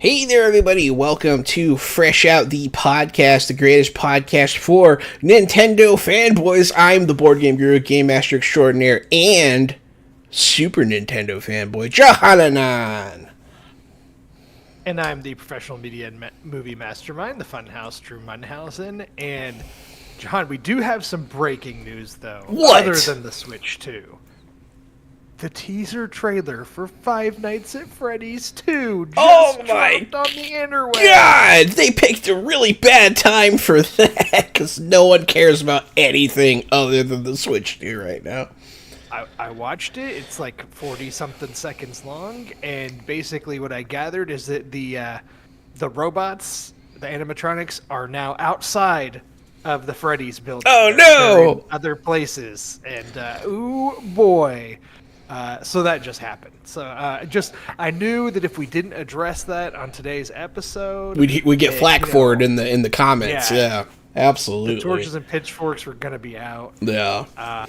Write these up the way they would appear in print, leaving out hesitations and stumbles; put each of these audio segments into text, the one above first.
Hey there, everybody. Welcome to Fresh Out, the podcast, the greatest podcast for Nintendo fanboys. I'm the board game guru, game master extraordinaire, and Super Nintendo fanboy, Jahan. And I'm the professional media and movie mastermind, the Funhouse, Drew Munhausen. And, Jahan, we do have some breaking news, though. What? Other than the Switch 2. The teaser trailer for Five Nights at Freddy's 2 just dropped on the interwebs. God, they picked a really bad time for that, because no one cares about anything other than the Switch 2 right now. I watched it. It's like 40-something seconds long, and basically what I gathered is that the robots, the animatronics, are now outside of the Freddy's building. Oh, They're no! in other places, and ooh, boy. So that just happened. So I knew that if we didn't address that on today's episode, We'd get flack for it in the comments. Yeah, absolutely. The torches and pitchforks were going to be out. Yeah.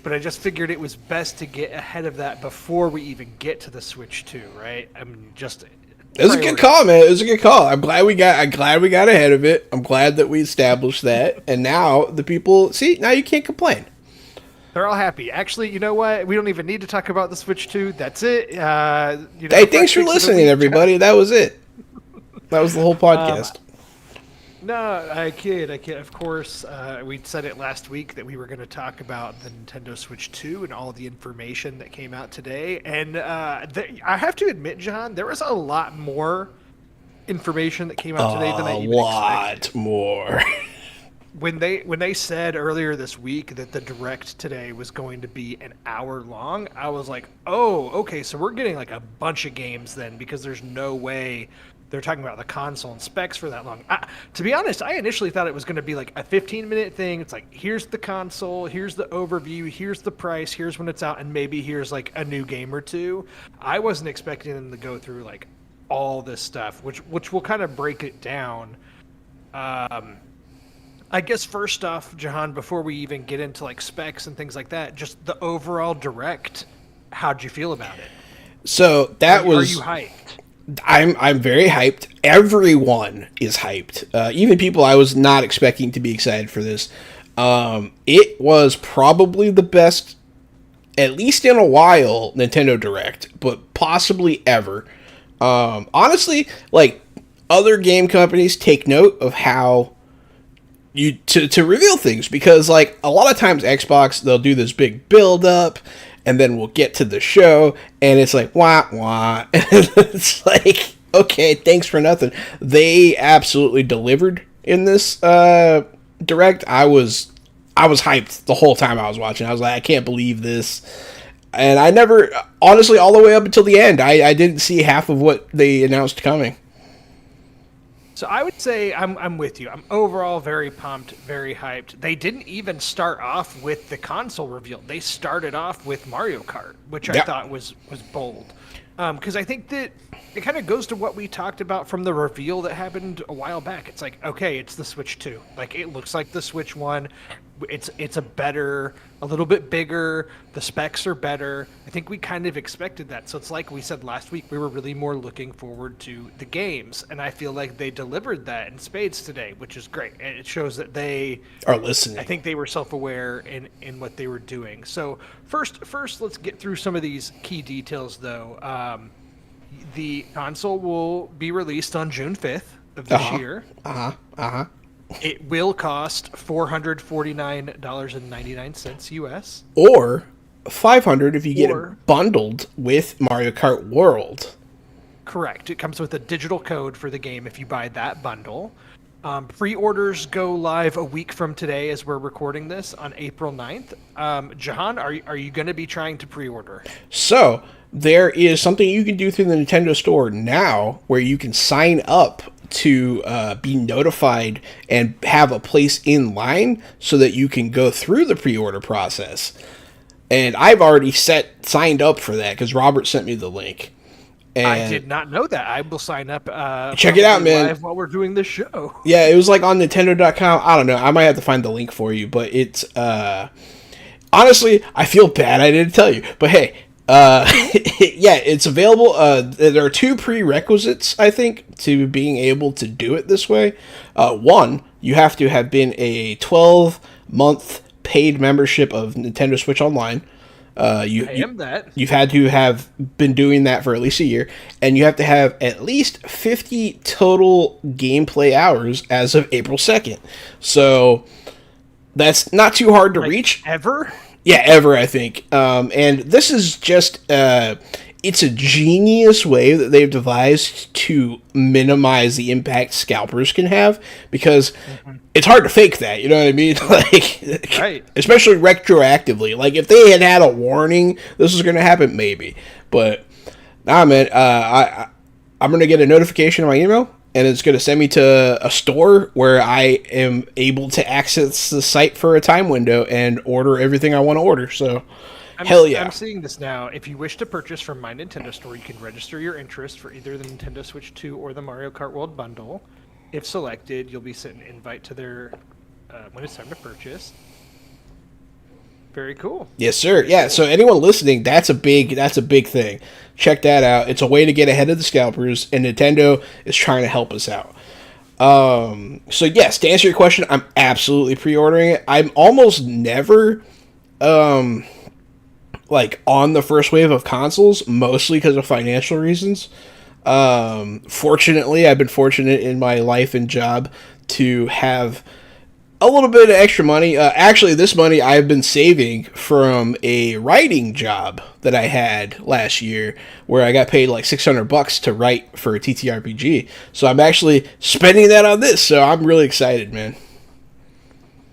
But I just figured it was best to get ahead of that before we even get to the Switch 2, right? I mean, just it was a good call, man. It was a good call. I'm glad we got ahead of it. I'm glad that we established that, and now the people see. Now you can't complain. They're all happy. Actually, you know what? We don't even need to talk about the Switch 2. That's it. Hey, thanks for listening, everybody. That was it. That was the whole podcast. No, I kid. Of course, we said it last week that we were going to talk about the Nintendo Switch 2 and all the information that came out today. And I have to admit, John, there was a lot more information that came out today than I even expected. A lot more. When they said earlier this week that the Direct today was going to be an hour long, I was like, oh, okay, so we're getting like a bunch of games then, because there's no way they're talking about the console and specs for that long. To be honest, I initially thought it was going to be like a 15-minute thing. It's like, here's the console, here's the overview, here's the price, here's when it's out, and maybe here's like a new game or two. I wasn't expecting them to go through like all this stuff, which will kind of break it down. I guess first off, Jahan, before we even get into like specs and things like that, just the overall Direct, how'd you feel about it? So are you hyped? I'm very hyped. Everyone is hyped. Even people I was not expecting to be excited for this. It was probably the best, at least in a while, Nintendo Direct, but possibly ever. Honestly, like, other game companies take note of how to reveal things, because like a lot of times Xbox, they'll do this big build up and then we'll get to the show and it's like wah wah. It's like, okay, thanks for nothing. They absolutely delivered in this Direct. I was hyped the whole time I was watching. I was like, I can't believe this. And I never, honestly, all the way up until the end, I didn't see half of what they announced coming. So I would say I'm with you. I'm overall very pumped, very hyped. They didn't even start off with the console reveal. They started off with Mario Kart, which I thought was bold. Because I think that it kind of goes to what we talked about from the reveal that happened a while back. It's like, okay, it's the Switch 2. Like, it looks like the Switch 1. It's a little bit bigger. The specs are better. I think we kind of expected that. So it's like we said last week, we were really more looking forward to the games. And I feel like they delivered that in spades today, which is great. And it shows that they are listening. I think they were self-aware in what they were doing. So first, let's get through some of these key details, though. The console will be released on June 5th of this year. It will cost $449.99 US. Or $500 if you get it bundled with Mario Kart World. Correct. It comes with a digital code for the game if you buy that bundle. Pre-orders go live a week from today as we're recording this on April 9th. Jahan, are you going to be trying to pre-order? So, there is something you can do through the Nintendo Store now where you can sign up to be notified and have a place in line so that you can go through the pre-order process. And I've already signed up for that because Robert sent me the link. And I did not know that. I will sign up. Check it out, man. Live while we're doing this show. Yeah, it was like on Nintendo.com. I don't know. I might have to find the link for you, but it's honestly, I feel bad I didn't tell you. But hey, Yeah, it's available. There are two prerequisites, I think, to being able to do it this way. One, you have to have been a 12-month paid membership of Nintendo Switch Online. I am that. You've had to have been doing that for at least a year, and you have to have at least 50 total gameplay hours as of April 2nd. So that's not too hard to reach. Ever? Yeah, ever, I think. And this is just, it's a genius way that they've devised to minimize the impact scalpers can have, because it's hard to fake that, you know what I mean? Like, right. Especially retroactively. Like, if they had had a warning this was going to happen, maybe. But, nah, man, I'm going to get a notification on my email, and it's going to send me to a store where I am able to access the site for a time window and order everything I want to order. So, hell yeah. I'm seeing this now. If you wish to purchase from My Nintendo Store, you can register your interest for either the Nintendo Switch 2 or the Mario Kart World Bundle. If selected, you'll be sent an invite to their when it's time to purchase. Very cool. Yes, sir. Yeah, so anyone listening, that's a big thing. Check that out. It's a way to get ahead of the scalpers, and Nintendo is trying to help us out. So yes, to answer your question, I'm absolutely pre-ordering it. I'm almost never like on the first wave of consoles, mostly because of financial reasons. Fortunately, I've been fortunate in my life and job to have a little bit of extra money. Actually, this money I've been saving from a writing job that I had last year, where I got paid like $600 to write for a TTRPG. So I'm actually spending that on this. So I'm really excited, man.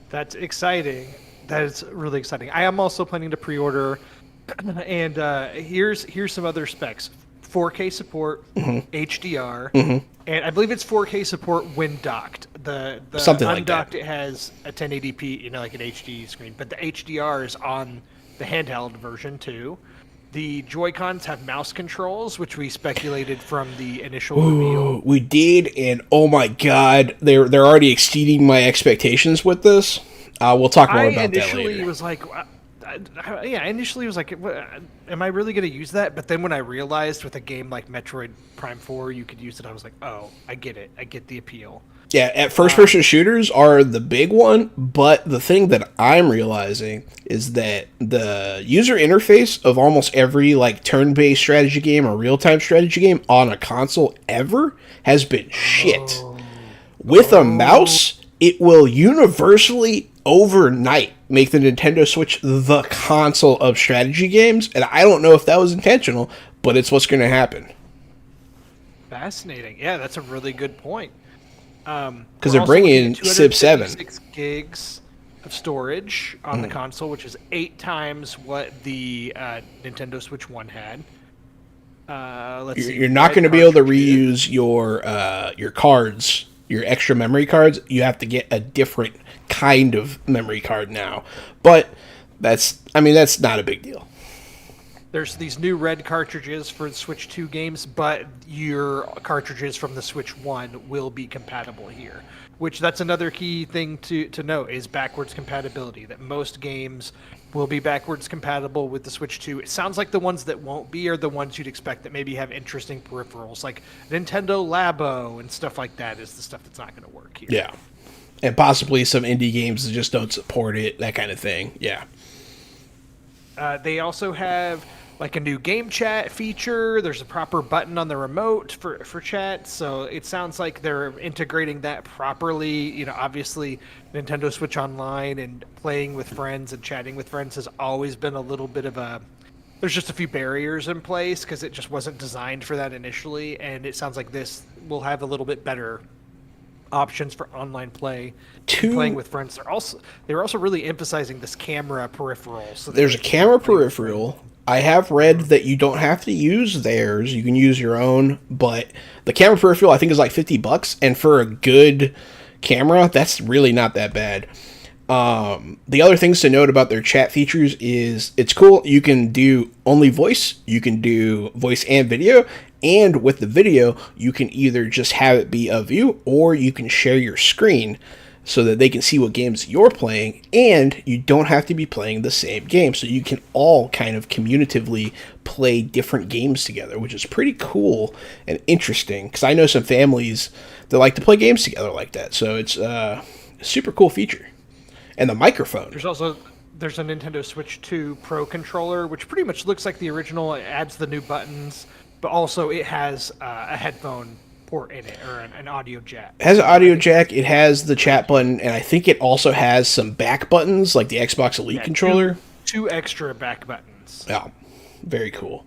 That's exciting. That is really exciting. I am also planning to pre-order, and here's some other specs: 4K support, HDR, and I believe it's 4K support when docked. The Something like undocked, that. it has a 1080p, like an HD screen, but the HDR is on the handheld version too. The Joy-Cons have mouse controls, which we speculated from the initial reveal. We did, and oh my god, they're already exceeding my expectations with this. We'll talk more about that later. Initially was like, am I really going to use that? But then when I realized with a game like Metroid Prime 4, you could use it, I was like, oh, I get it. I get the appeal. Yeah, at first-person shooters are the big one, but the thing that I'm realizing is that the user interface of almost every like turn-based strategy game or real-time strategy game on a console ever has been shit. With a mouse, it will universally overnight make the Nintendo Switch the console of strategy games, and I don't know if that was intentional, but it's what's going to happen. Fascinating. Yeah, that's a really good point. Because they're bringing Civ 7. 6 gigs of storage on the console, which is 8 times what the Nintendo Switch 1 had. Let's see. You're not going to be able to reuse your cards, your extra memory cards. You have to get a different kind of memory card now. But that's not a big deal. There's these new red cartridges for the Switch 2 games, but your cartridges from the Switch 1 will be compatible here. Which, that's another key thing to note, is backwards compatibility. That most games will be backwards compatible with the Switch 2. It sounds like the ones that won't be are the ones you'd expect that maybe have interesting peripherals, like Nintendo Labo and stuff like that is the stuff that's not going to work here. Yeah. And possibly some indie games that just don't support it, that kind of thing. Yeah. They also have like a new game chat feature. There's a proper button on the remote for chat. So it sounds like they're integrating that properly. Obviously Nintendo Switch Online and playing with friends and chatting with friends has always been a little bit of there's just a few barriers in place because it just wasn't designed for that initially. And it sounds like this will have a little bit better options for online play, playing with friends. They're also really emphasizing this camera peripheral. So there's a camera peripheral. I have read that you don't have to use theirs. You can use your own, but the camera peripheral I think is like $50, and for a good camera, that's really not that bad. The other things to note about their chat features is it's cool. You can do only voice, you can do voice and video, and with the video, you can either just have it be of you or you can share your screen. so that they can see what games you're playing, and you don't have to be playing the same game. So you can all kind of communicatively play different games together, which is pretty cool and interesting, because I know some families that like to play games together like that. So it's a super cool feature. And the microphone. There's a Nintendo Switch 2 Pro controller, which pretty much looks like the original. It adds the new buttons, but also it has a headphone port in it, or an audio jack. It has an audio jack, it has the chat button, and I think it also has some back buttons, like the Xbox Elite controller. Two extra back buttons. Yeah, very cool.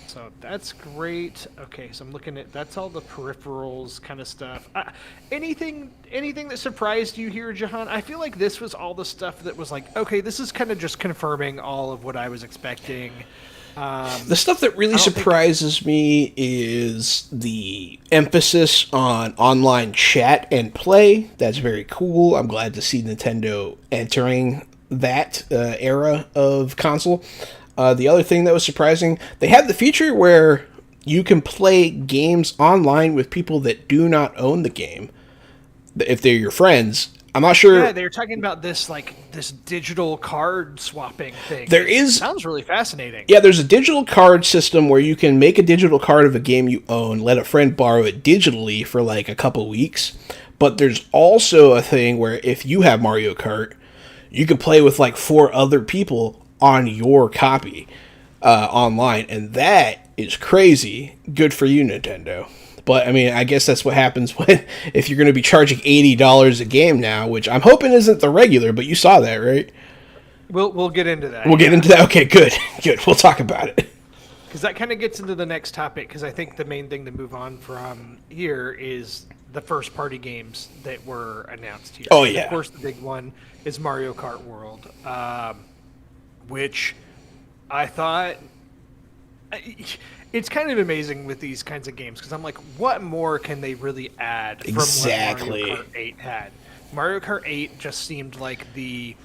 So that's great. Okay, so I'm looking at, that's all the peripherals kind of stuff. Anything that surprised you here, Jahan? I feel like this was all the stuff that was like, okay, this is kind of just confirming all of what I was expecting. The stuff that really surprises me is the emphasis on online chat and play. That's very cool. I'm glad to see Nintendo entering that era of console. The other thing that was surprising, they have the feature where you can play games online with people that do not own the game, if they're your friends. I'm not sure. Yeah, they're talking about this digital card swapping thing. Sounds really fascinating. Yeah, there's a digital card system where you can make a digital card of a game you own, let a friend borrow it digitally for like a couple weeks. But there's also a thing where if you have Mario Kart, you can play with like 4 other people on your copy online, and that is crazy. Good for you, Nintendo. But I mean, I guess that's what happens if you're going to be charging $80 a game now, which I'm hoping isn't the regular. But you saw that, right? We'll get into that. We'll get into that. Okay, good. We'll talk about it. Because that kind of gets into the next topic. Because I think the main thing to move on from here is the first party games that were announced here. Oh yeah. Of course, the big one is Mario Kart World, which I thought. It's kind of amazing with these kinds of games, because I'm like, what more can they really add from what Mario Kart 8 had? Mario Kart 8 just seemed like the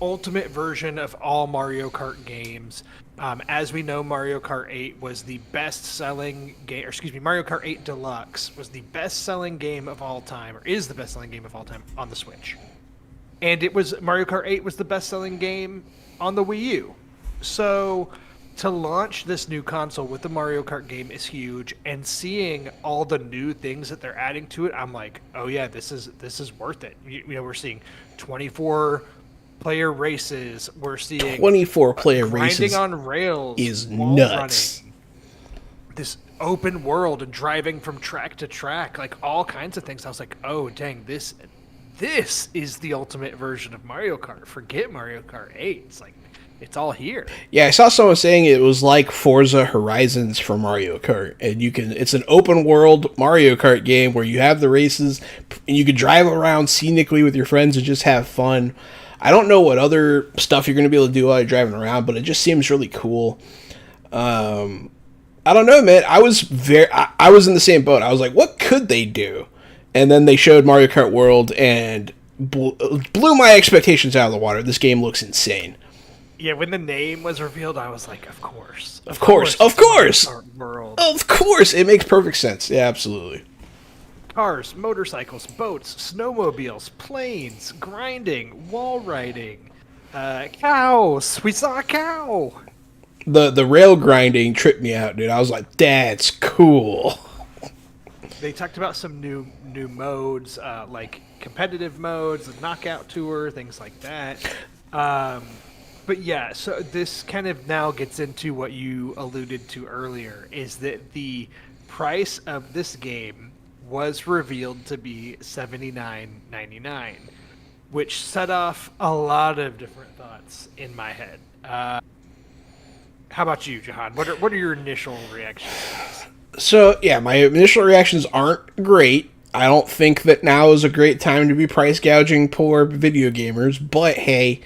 ultimate version of all Mario Kart games. As we know, Mario Kart 8 was the best-selling game, Mario Kart 8 Deluxe was the best-selling game of all time, or is the best-selling game of all time on the Switch. And Mario Kart 8 was the best-selling game on the Wii U. So to launch this new console with the Mario Kart game is huge, and seeing all the new things that they're adding to it, I'm like, oh yeah, this is worth it. We're seeing 24-player races. We're seeing 24-player races grinding on rails is nuts. Running, this open world and driving from track to track, like all kinds of things. I was like, oh dang, this is the ultimate version of Mario Kart. Forget Mario Kart 8. It's like, it's all here. Yeah, I saw someone saying it was like Forza Horizons for Mario Kart, and it's an open world Mario Kart game where you have the races and you can drive around scenically with your friends and just have fun. I don't know what other stuff you're going to be able to do while you're driving around, but it just seems really cool. I don't know, man. I was in the same boat. I was like, what could they do? And then they showed Mario Kart World and blew my expectations out of the water. This game looks insane. Yeah, when the name was revealed, I was like, of course. Of course. World. Of course. It makes perfect sense. Yeah, absolutely. Cars, motorcycles, boats, snowmobiles, planes, grinding, wall riding, cows. We saw a cow. The rail grinding tripped me out, dude. I was like, that's cool. They talked about some new modes, like competitive modes, the knockout tour, things like that. But yeah, so this kind of now gets into what you alluded to earlier, is that the price of this game was revealed to be $79.99, which set off a lot of different thoughts in my head. How about you, Jahan? What are your initial reactions to this? So, yeah, my initial reactions aren't great. I don't think that now is a great time to be price gouging poor video gamers, but hey,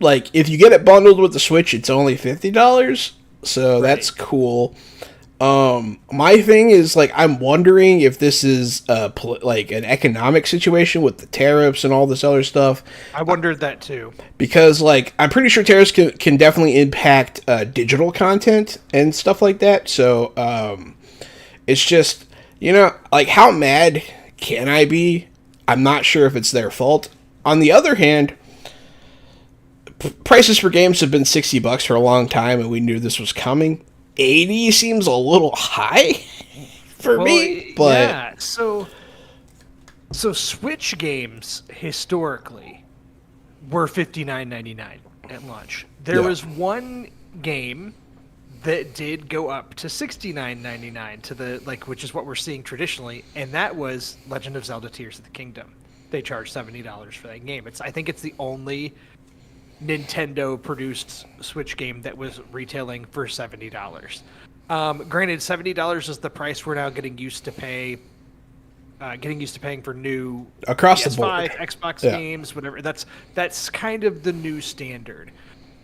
like, if you get it bundled with the Switch, it's only $50, so that's cool. My thing is, like, I'm wondering if this is like an economic situation with the tariffs and all this other stuff. I wondered that too, because like I'm pretty sure tariffs can definitely impact digital content and stuff like that. So it's just You know, like, how mad can I be? I'm not sure if it's their fault. On the other hand, prices for games have been $60 for a long time, and we knew this was coming. 80 seems a little high for me, but yeah. So Switch games historically were $59.99 at launch. There Yeah. was one game that did go up to $69.99 to the which is what we're seeing traditionally, and that was Legend of Zelda: Tears of the Kingdom. They charged $70 for that game. I think it's the only Nintendo produced Switch game that was retailing for $70. Granted, $70 is the price we're now getting used to paying for new across the PS5, board, Xbox Yeah. games, whatever. That's kind of the new standard.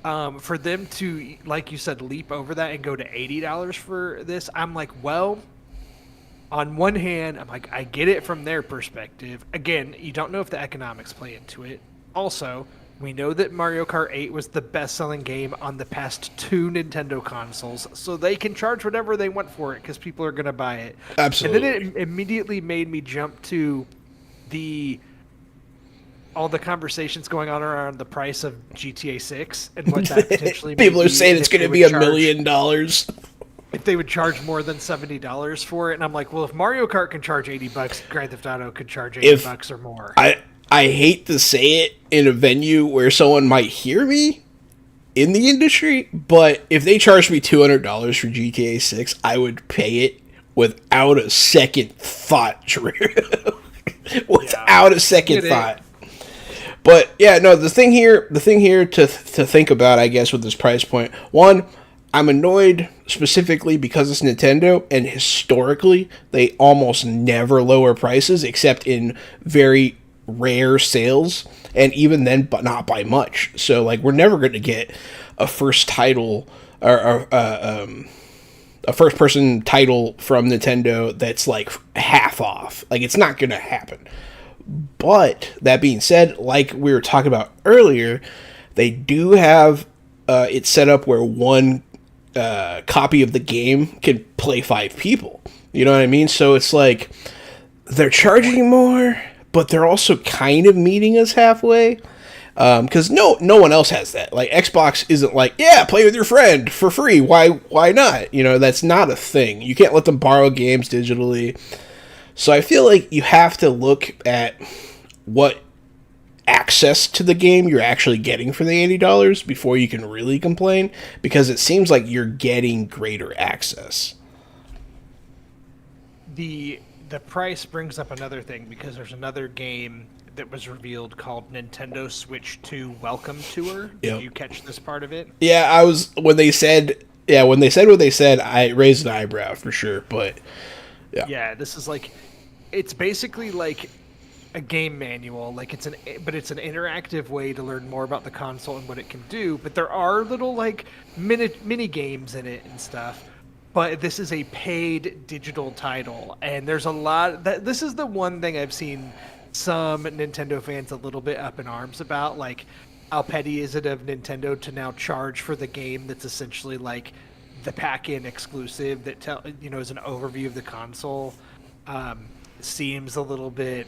For them to, like you said, leap over that and go to $80 for this, I'm like, well, on one hand, I'm like, I get it from their perspective. Again, you don't know if the economics play into it. Also, we know that Mario Kart 8 was the best-selling game on the past 2 Nintendo consoles, so they can charge whatever they want for it because people are going to buy it. Absolutely. And then it immediately made me jump to all the conversations going on around the price of GTA 6 and what that potentially People may are be saying it's if they going to would be $1 charge- million. If they would charge more than $70 for it, and I'm like, well, if Mario Kart can charge $80, Grand Theft Auto could charge $80 or more. I hate to say it in a venue where someone might hear me in the industry, but if they charged me $200 for GTA 6, I would pay it without a second thought, Drew. Without a second thought. But yeah, no, the thing here to think about, I guess, with this price point, one, I'm annoyed specifically because it's Nintendo, and historically they almost never lower prices except in very rare sales, and even then, but not by much. So like, we're never going to get a first title or a first person title from Nintendo that's like half off. Like, it's not going to happen. But that being said, like we were talking about earlier, they do have it set up where one copy of the game can play 5 people. You know what I mean? So it's like they're charging more, but they're also kind of meeting us halfway. Because no one else has that. Like, Xbox isn't like, yeah, play with your friend for free. Why not? You know, that's not a thing. You can't let them borrow games digitally. So I feel like you have to look at what access to the game you're actually getting for the $80 before you can really complain, because it seems like you're getting greater access. The price brings up another thing, because there's another game that was revealed called Nintendo Switch 2 Welcome Tour. Did you catch this part of it? Yeah, when they said what they said, I raised an eyebrow for sure, but yeah, this is like, it's basically like a game manual, but it's an interactive way to learn more about the console and what it can do. But there are little like mini games in it and stuff. But this is a paid digital title, and there's a lot this is the one thing I've seen some Nintendo fans a little bit up in arms about. Like, how petty is it of Nintendo to now charge for the game that's essentially like the pack-in exclusive that is an overview of the console. Seems a little bit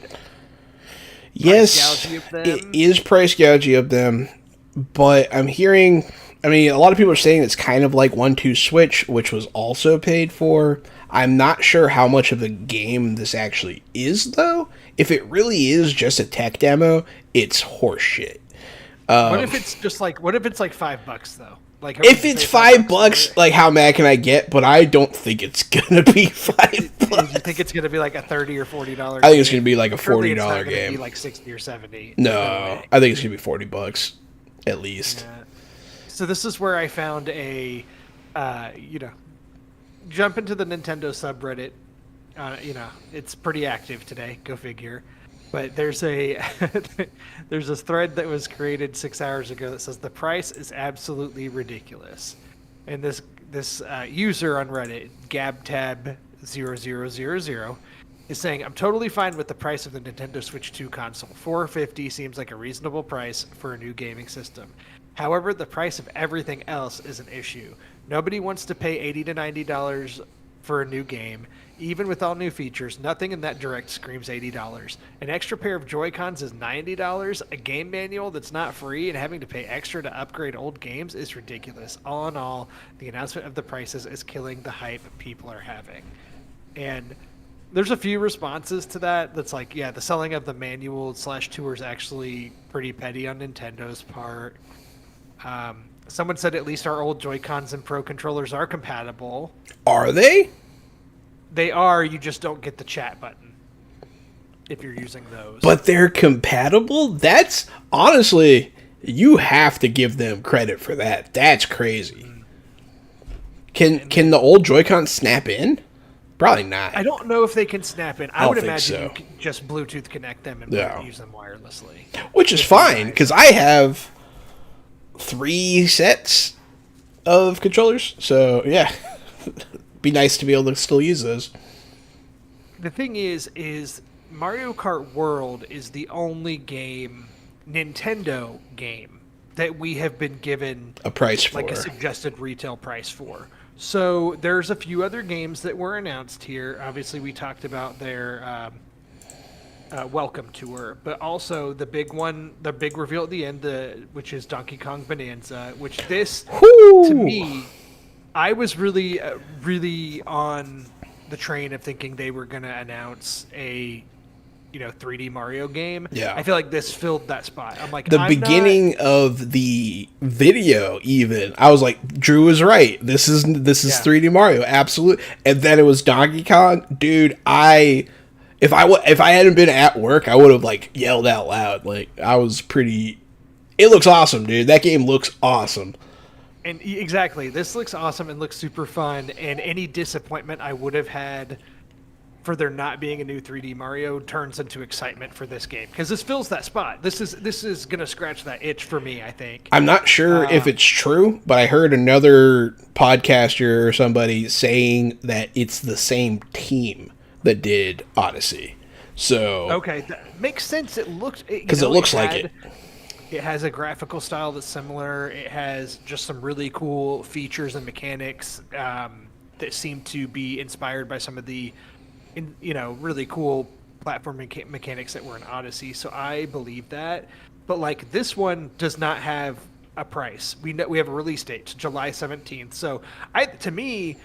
yes, it is price gouging of them. But I'm hearing, a lot of people are saying it's kind of like 1-2 Switch, which was also paid for. I'm not sure how much of a game this actually is, though. If it really is just a tech demo, it's horseshit. What if it's $5 though? Like, if it's $5, like, how mad can I get? But I don't think it's gonna be $5. You think it's gonna be like a $30 or $40 game? I think it's gonna be like a Surely $40 it's not game. Be like $60 or $70. No, I think it's gonna be $40 at least. Yeah. So this is where I found a, jump into the Nintendo subreddit. It's pretty active today. Go figure. But there's there's this thread that was created 6 hours ago that says the price is absolutely ridiculous, and this user on Reddit, GabTab0000, is saying, I'm totally fine with the price of the Nintendo Switch 2 console. $450 seems like a reasonable price for a new gaming system. However, the price of everything else is an issue. Nobody wants to pay $80 to $90 for a new game. Even with all new features, nothing in that Direct screams $80. An extra pair of Joy-Cons is $90. A game manual that's not free and having to pay extra to upgrade old games is ridiculous. All in all, the announcement of the prices is killing the hype people are having. And there's a few responses to that. That's like, yeah, the selling of the manual/tour is actually pretty petty on Nintendo's part. Someone said at least our old Joy-Cons and Pro controllers are compatible. Are they? They are. You just don't get the chat button if you're using those. But they're compatible? That's honestly, you have to give them credit for that. That's crazy. Can the old Joy-Con snap in? Probably not. I don't know if they can snap in. I would imagine so. You can just Bluetooth connect them and use them wirelessly. Which is fine, because I have 3 sets of controllers. So, yeah. Be nice to be able to still use those. The thing is Mario Kart World is the only Nintendo game, that we have been given a price for. Like a suggested retail price for. So there's a few other games that were announced here. Obviously, we talked about their Welcome Tour, but also the big one, the big reveal at the end, which is Donkey Kong Bonanza, which to me, I was really on the train of thinking they were going to announce a 3D Mario game. Yeah. I feel like this filled that spot. I'm like, the beginning of the video, even I was like, Drew was right. This is 3D Mario, absolutely. And then it was Donkey Kong, dude. If I hadn't been at work, I would have like yelled out loud. Like I was pretty. It looks awesome, dude. That game looks awesome. And exactly, this looks awesome and looks super fun. And any disappointment I would have had for there not being a new 3D Mario turns into excitement for this game, because this fills that spot. This is gonna scratch that itch for me, I think. I'm not sure if it's true, but I heard another podcaster or somebody saying that it's the same team that did Odyssey. So okay, that makes sense. It looks because it looks like it. It has a graphical style that's similar. It has just some really cool features and mechanics that seem to be inspired by some of the really cool platform mechanics that were in Odyssey. So I believe that. But like this one does not have a price. We have a release date, July 17th. So to me,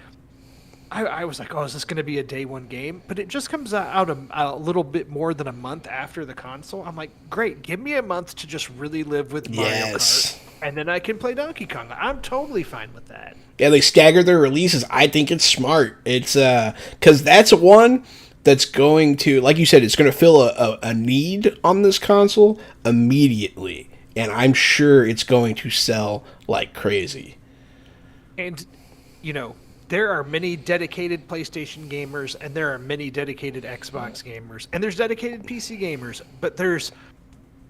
I was like, oh, is this going to be a day one game? But it just comes out a little bit more than a month after the console. I'm like, great, give me a month to just really live with Mario Kart, and then I can play Donkey Kong. I'm totally fine with that. Yeah, they stagger their releases. I think it's smart. It's because that's one that's going to, like you said, it's going to fill a need on this console immediately, and I'm sure it's going to sell like crazy. And there are many dedicated PlayStation gamers, and there are many dedicated Xbox gamers, and there's dedicated PC gamers, but there's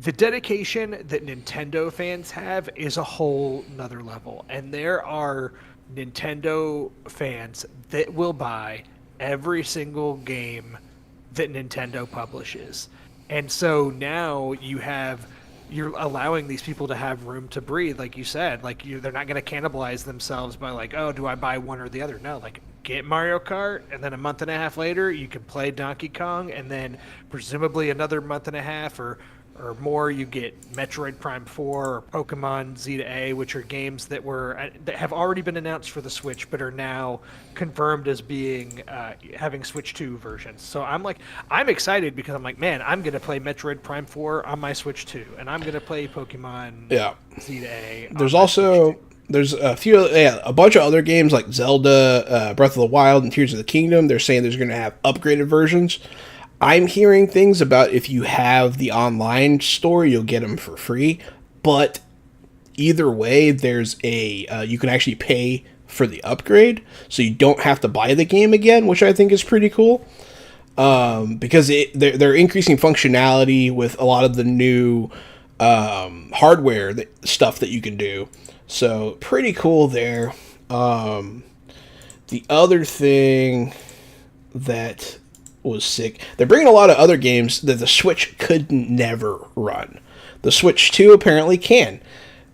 the dedication that Nintendo fans have is a whole nother level. And there are Nintendo fans that will buy every single game that Nintendo publishes. And so now you're allowing these people to have room to breathe, like you said. Like they're not going to cannibalize themselves by like, oh, do I buy one or the other? No, like get Mario Kart, and then a month and a half later you can play Donkey Kong, and then presumably another month and a half or more you get Metroid Prime 4 or Pokemon Z to A, which are games that have already been announced for the Switch but are now confirmed as being having Switch 2 versions. So I'm excited because I'm like, man, I'm going to play Metroid Prime 4 on my Switch 2, and I'm going to play Pokemon Z to A. There's a bunch of other games like Zelda, Breath of the Wild, and Tears of the Kingdom. They're saying there's going to have upgraded versions. I'm hearing things about if you have the online store, you'll get them for free. But either way, there's you can actually pay for the upgrade, so you don't have to buy the game again, which I think is pretty cool. Because they're increasing functionality with a lot of the new hardware stuff that you can do. So pretty cool there. The other thing that was sick, they're bringing a lot of other games that the Switch could never run. The Switch 2 apparently can.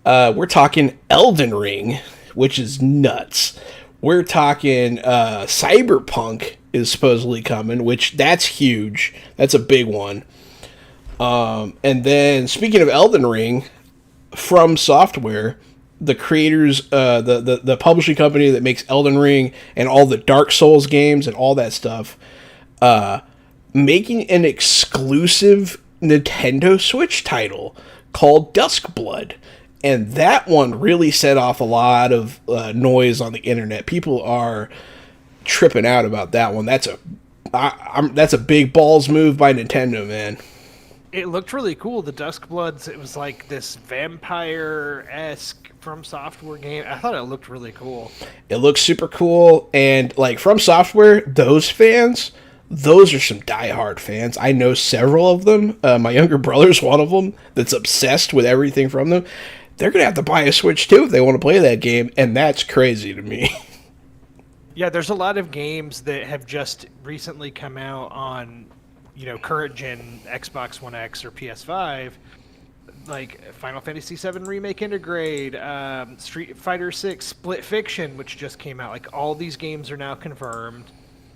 We're talking Elden Ring, which is nuts. We're talking Cyberpunk is supposedly coming, which that's huge. That's a big one. And then speaking of Elden Ring, From Software, the creators, the publishing company that makes Elden Ring and all the Dark Souls games and all that stuff, making an exclusive Nintendo Switch title called Duskblood. And that one really set off a lot of noise on the internet. People are tripping out about that one. That's a big balls move by Nintendo, man. It looked really cool. The Duskbloods, it was like this vampire-esque From Software game. I thought it looked really cool. It looks super cool, and like From Software, those fans, those are some diehard fans. I know several of them. My younger brother's one of them that's obsessed with everything from them. They're gonna have to buy a Switch too if they want to play that game, and that's crazy to me. Yeah, there's a lot of games that have just recently come out on, current gen Xbox One X or PS5, like Final Fantasy VII Remake Intergrade, Street Fighter 6 Split Fiction, which just came out. Like, all these games are now confirmed.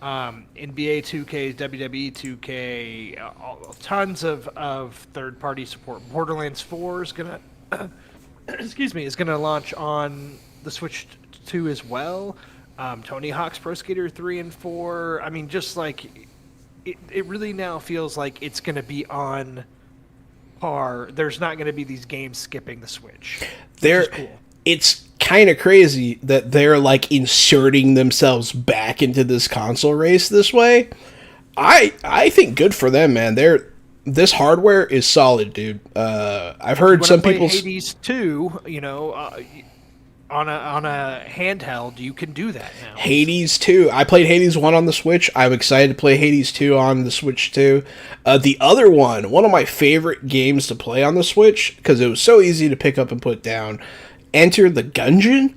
NBA 2K, WWE 2K, tons of third-party support. Borderlands 4 is gonna, is gonna launch on the Switch 2 as well. Tony Hawk's Pro Skater 3 and 4. I mean, just like it really now feels like it's going to be on par. There's not going to be these games skipping the Switch. Cool. It's kind of crazy that they're like inserting themselves back into this console race this way. I think good for them, man. This hardware is solid, dude. I've heard some people Hades 2, on a handheld, you can do that now. Hades 2. I played Hades 1 on the Switch. I'm excited to play Hades 2 on the Switch too. The other one of my favorite games to play on the Switch, because it was so easy to pick up and put down, Enter the Gungeon,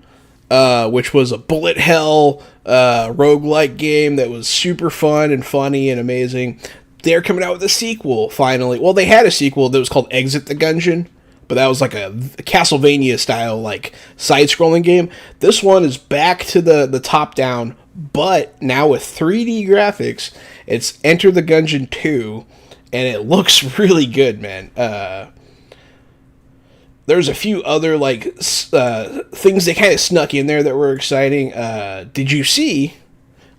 which was a bullet hell roguelike game that was super fun and funny and amazing. They're coming out with a sequel, finally. Well, they had a sequel that was called Exit the Gungeon, but that was like a Castlevania style, like side-scrolling game. This one is back to the top-down, but now with 3D graphics. It's Enter the Gungeon 2, and it looks really good, man. There's a few other like things that kind of snuck in there that were exciting. Did you see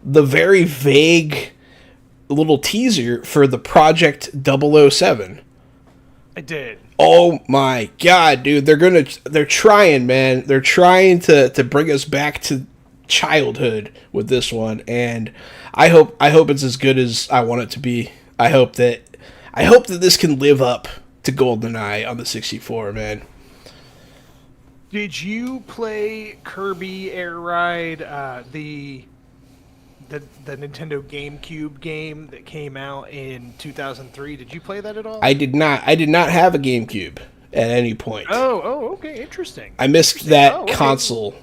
the very vague little teaser for the Project 007? I did. Oh my god, dude! They're trying, man. They're trying to bring us back to childhood with this one, and I hope it's as good as I want it to be. I hope that this can live up to GoldenEye on the 64, man. Did you play Kirby Air Ride, the Nintendo GameCube game that came out in 2003? Did you play that at all? I did not. I did not have a GameCube at any point. Oh, okay, interesting. I missed that console.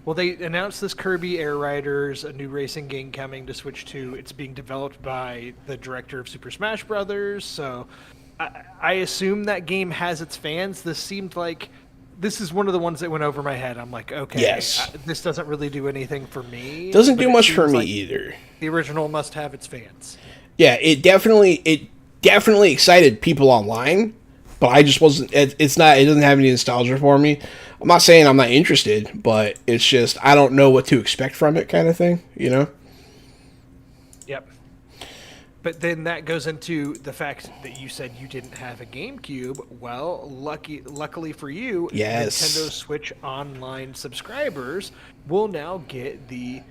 Well, they announced this Kirby Air Riders, a new racing game coming to Switch 2. It's being developed by the director of Super Smash Brothers, so I assume that game has its fans. This seemed like this is one of the ones that went over my head. I'm like, okay, yes. This doesn't really do anything for me. Doesn't do much for me either. The original must have its fans. Yeah, it definitely excited people online, but I just wasn't. It doesn't have any nostalgia for me. I'm not saying I'm not interested, but it's just I don't know what to expect from it, kind of thing. Yep. But then that goes into the fact that you said you didn't have a GameCube. Well, luckily for you, yes. Nintendo Switch Online subscribers will now get the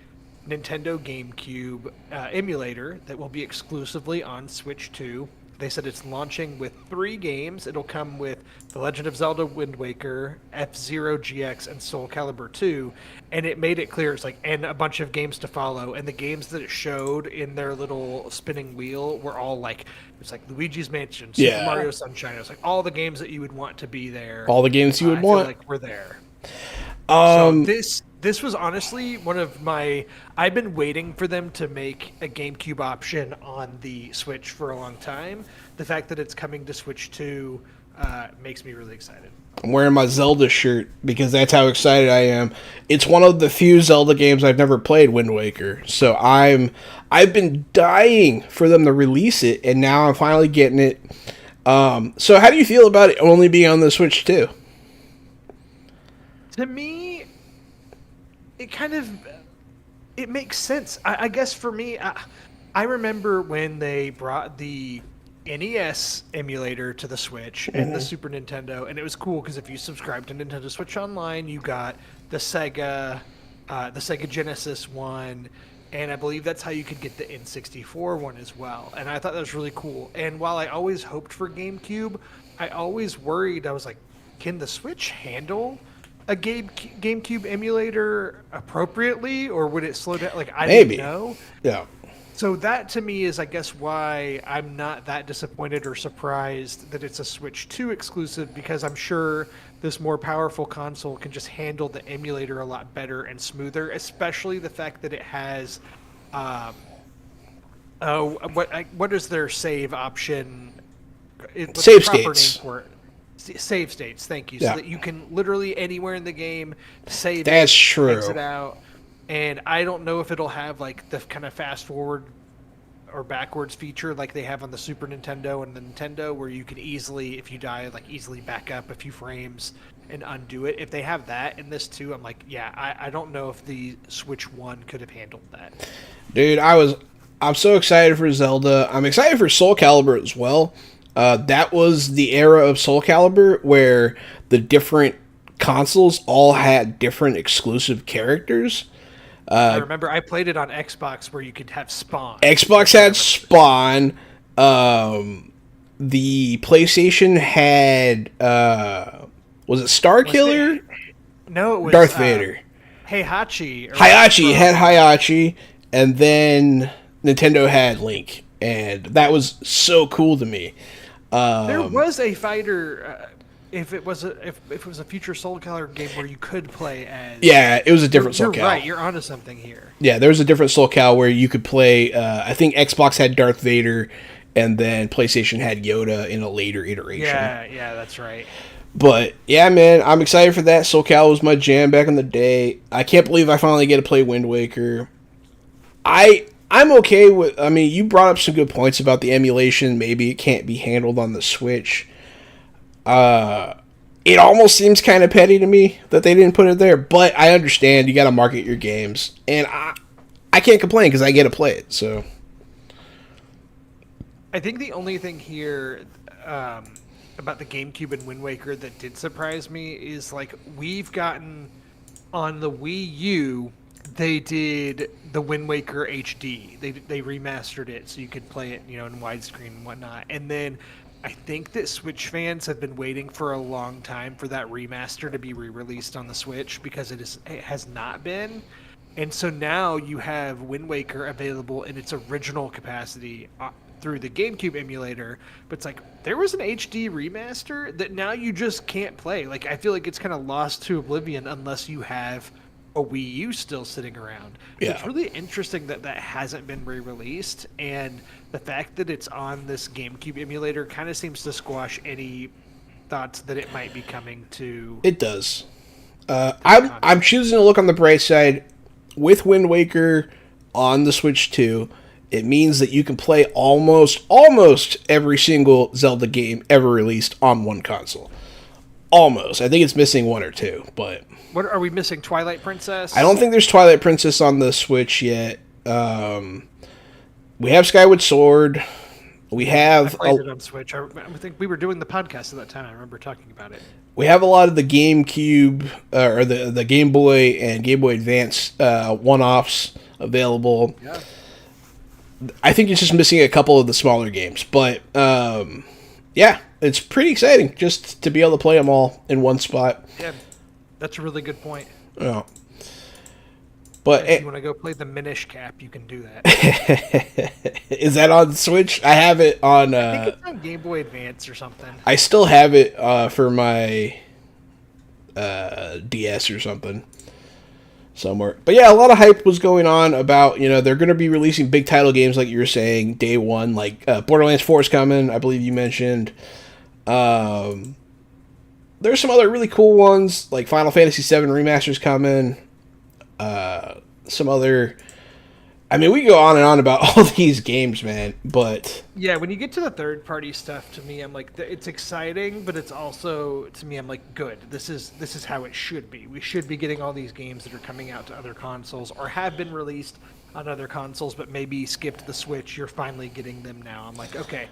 Nintendo GameCube emulator that will be exclusively on Switch 2. They said it's launching with 3 games. It'll come with The Legend of Zelda Wind Waker, F-Zero GX, and Soul Calibur 2. And it made it clear, it's like, and a bunch of games to follow. And the games that it showed in their little spinning wheel were all like, it's like Luigi's Mansion, Super Mario Sunshine. It's like all the games that you would want to be there. All the games you would want. Feel like we're there. So This was honestly one of my. I've been waiting for them to make a GameCube option on the Switch for a long time. The fact that it's coming to Switch 2 makes me really excited. I'm wearing my Zelda shirt because that's how excited I am. It's one of the few Zelda games I've never played, Wind Waker. So I've been dying for them to release it, and now I'm finally getting it. So how do you feel about it only being on the Switch too? To me, it makes sense. I guess for me, I remember when they brought the NES emulator to the Switch and the Super Nintendo, and it was cool because if you subscribed to Nintendo Switch Online, you got the Sega Genesis one, and I believe that's how you could get the N64 one as well. And I thought that was really cool. And while I always hoped for GameCube, I always worried. I was like, can the Switch handle a GameCube emulator appropriately, or would it slow down? Like, I Maybe. didn't know. Yeah. So that to me is, I guess, why I'm not that disappointed or surprised that it's a Switch 2 exclusive, because I'm sure this more powerful console can just handle the emulator a lot better and smoother, especially the fact that it has, what is their save option? What's Save the proper states. name for it? Save states, thank you. Yeah. So that you can literally anywhere in the game save That's it, true. exit out. And I don't know if it'll have like the kind of fast forward or backwards feature like they have on the Super Nintendo and the Nintendo, where you can easily, if you die, like easily back up a few frames and undo it. If they have that in this too, I'm like, yeah, I don't know if the Switch 1 could have handled that. Dude, I'm so excited for Zelda. I'm excited for Soul Calibur as well. That was the era of Soul Calibur where the different consoles all had different exclusive characters. I remember I played it on Xbox where you could have Spawn. Xbox had Spawn. The PlayStation had was it Star Killer? No, it was Darth Vader. Heihachi. Hayachi had Hayachi, and then Nintendo had Link, and that was so cool to me. There was a fighter. If it was a future Soul Calibur game where you could play as, Yeah, it was a different Soul you're Cal. right, you're onto something here. Yeah, there was a different Soul Cal where you could play. I think Xbox had Darth Vader, and then PlayStation had Yoda in a later iteration. Yeah, that's right. But yeah, man, I'm excited for that. Soul Cal was my jam back in the day. I can't believe I finally get to play Wind Waker. I'm okay with. I mean, you brought up some good points about the emulation. Maybe it can't be handled on the Switch. It almost seems kind of petty to me that they didn't put it there, but I understand you got to market your games, and I can't complain because I get to play it. So I think the only thing here about the GameCube and Wind Waker that did surprise me is, like, we've gotten on the Wii U, they did the Wind Waker HD. They remastered it so you could play it, in widescreen and whatnot. And then I think that Switch fans have been waiting for a long time for that remaster to be re-released on the Switch, because it has not been. And so now you have Wind Waker available in its original capacity through the GameCube emulator, but it's like there was an HD remaster that now you just can't play. Like, I feel like it's kind of lost to oblivion unless you have a Wii U still sitting around. So Yeah. it's really interesting that hasn't been re-released, and the fact that it's on this GameCube emulator kind of seems to squash any thoughts that it might be coming to. it does. I'm choosing to look on the bright side with Wind Waker on the Switch 2. It means that you can play almost every single Zelda game ever released on one console. Almost. I think it's missing one or two, but What are we missing? Twilight Princess? I don't think there's Twilight Princess on the Switch yet. We have Skyward Sword. We have I played it on Switch. I think we were doing the podcast at that time. I remember talking about it. we have a lot of the GameCube or the Game Boy and Game Boy Advance one-offs available. Yeah. I think it's just missing a couple of the smaller games, but yeah, it's pretty exciting just to be able to play them all in one spot. Yeah, that's a really good point. Yeah. But If you want to go play the Minish Cap, you can do that. is that on Switch? I have it on. I think it's on Game Boy Advance or something. I still have it for my DS or something. somewhere. But yeah, a lot of hype was going on about, they're going to be releasing big title games like you were saying, day one, like Borderlands 4 is coming, I believe you mentioned. There's some other really cool ones, like Final Fantasy VII Remaster's coming. Some other... I mean, we go on and on about all these games, man, but... Yeah, when you get to the third-party stuff, to me, I'm like, it's exciting, but it's also, to me, I'm like, good. This is how it should be. We should be getting all these games that are coming out to other consoles or have been released on other consoles, but maybe skipped the Switch. You're finally getting them now. I'm like, okay,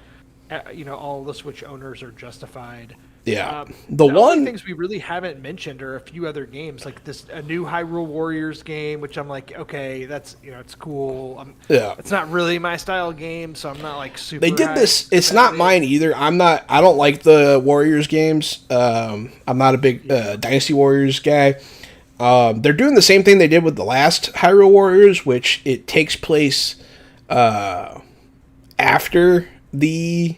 all the Switch owners are justified. Yeah, the only things we really haven't mentioned are a few other games, like a new Hyrule Warriors game, which I'm like, okay, that's it's cool. It's not really my style game, so I'm not like super. They did this. It's not mine either. I don't like the Warriors games. I'm not a big Dynasty Warriors guy. They're doing the same thing they did with the last Hyrule Warriors, which it takes place after the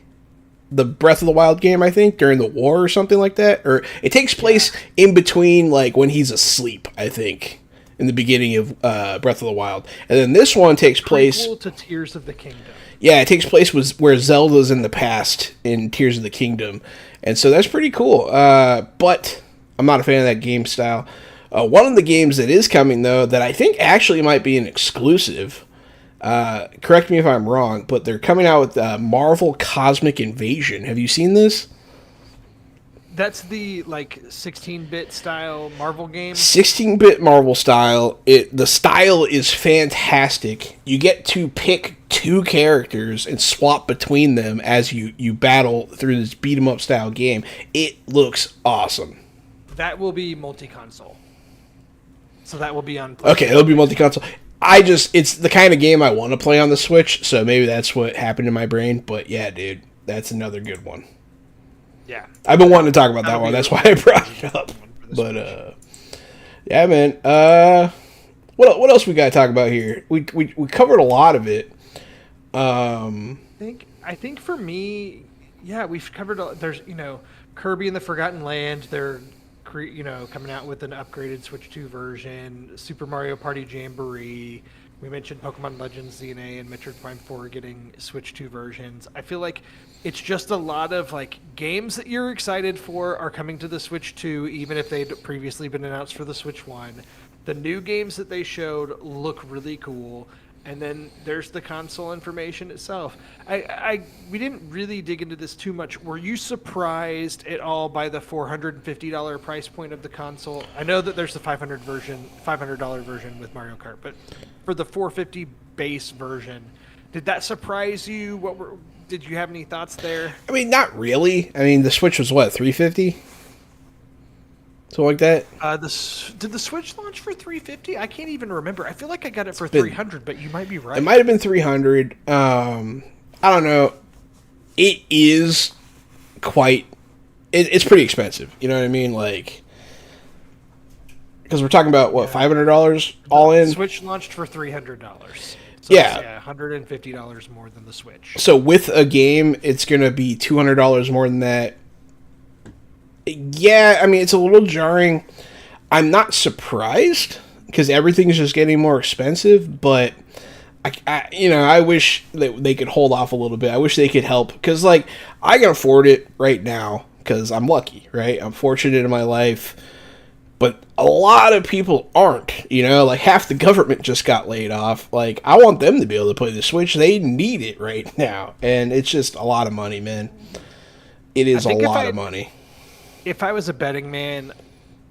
Breath of the Wild game, I think, during the war or something like that. Or it takes place in between, like, when he's asleep, I think, in the beginning of Breath of the Wild. And then this one takes place... Prequel to Tears of the Kingdom. Yeah, it takes place where Zelda's in the past in Tears of the Kingdom. And so that's pretty cool. But I'm not a fan of that game style. One of the games that is coming, though, that I think actually might be an exclusive... correct me if I'm wrong, but they're coming out with Marvel Cosmic Invasion. Have you seen this? That's the 16-bit style Marvel game. 16-bit Marvel style. The style is fantastic. You get to pick two characters and swap between them as you battle through this beat 'em up style game. It looks awesome. That will be multi-console. So that will be on PlayStation. Okay, it'll be multi-console. It's the kind of game I want to play on the Switch, so maybe that's what happened in my brain. But yeah, dude, that's another good one. Yeah. I've been wanting to talk about that one. That's why I brought it up. But, yeah, man. What else we got to talk about here? We covered a lot of it. I think for me, yeah, we've covered, there's, Kirby and the Forgotten Land. They're coming out with an upgraded Switch 2 version, Super Mario Party Jamboree. We mentioned Pokemon Legends DNA and Metroid Prime 4 getting Switch 2 versions. I feel like it's just a lot of games that you're excited for are coming to the Switch 2, even if they'd previously been announced for the Switch 1. The new games that they showed look really cool. And then there's the console information itself. We didn't really dig into this too much. Were you surprised at all by the $450 price point of the console? I know that there's the $500 version with Mario Kart, but for the $450 base version, did that surprise you? Did you have any thoughts there? I mean, not really. I mean, the Switch was what, $350? Something like that. Did the Switch launch for $350? I can't even remember. I feel like I got it for $300, but you might be right. It might have been $300. I don't know. It is quite. It's pretty expensive. You know what I mean? Because we're talking about what, $500 all in. The Switch launched for $300. So yeah, $150 more than the Switch. So with a game, it's gonna be $200 more than that. Yeah, I mean, it's a little jarring. I'm not surprised because everything's just getting more expensive, but I wish that they could hold off a little bit. I wish they could help because, I can afford it right now because I'm lucky, right? I'm fortunate in my life, but a lot of people aren't, half the government just got laid off. I want them to be able to play the Switch. They need it right now, and it's just a lot of money, man. It is a lot of money. If I was a betting man,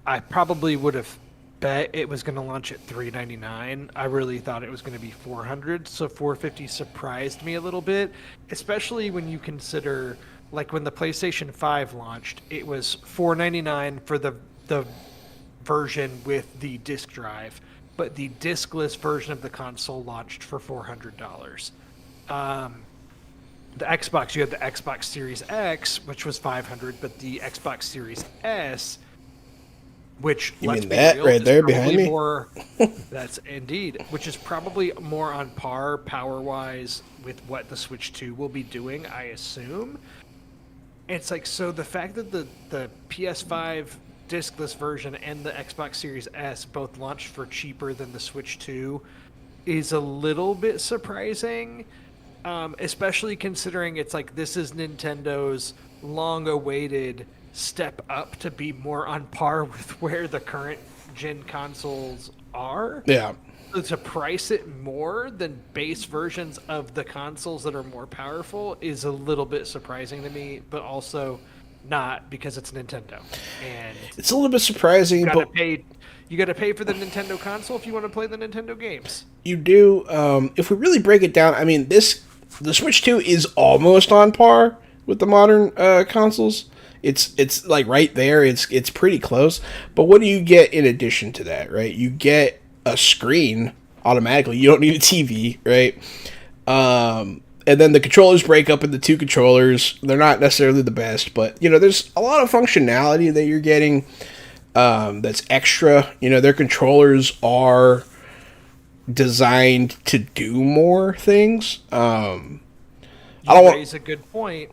I probably would have bet it was going to launch at $399. I really thought it was going to be $400, so $450 surprised me a little bit, especially when you consider, when the PlayStation 5 launched, it was $499 for the version with the disc drive, but the discless version of the console launched for $400. The Xbox, you had the Xbox Series X, which was $500, but the Xbox Series S, which you mean that right there behind me? That's indeed, which is probably more on par power-wise with what the Switch 2 will be doing, I assume. It's so the fact that the PS5 discless version and the Xbox Series S both launched for cheaper than the Switch 2 is a little bit surprising, especially considering it's like this is Nintendo's long-awaited step up to be more on par with where the current gen consoles are. Yeah. So to price it more than base versions of the consoles that are more powerful is a little bit surprising to me, but also not, because it's Nintendo. And it's a little bit surprising, but you got to pay for the Nintendo console if you want to play the Nintendo games. You do. If we really break it down, I mean, the Switch 2 is almost on par with the modern consoles. It's like right there. It's pretty close. But what do you get in addition to that, right? You get a screen automatically. You don't need a TV, right? And then the controllers break up into two controllers. They're not necessarily the best, but there's a lot of functionality that you're getting that's extra. Their controllers are designed to do more things. You raise a good point.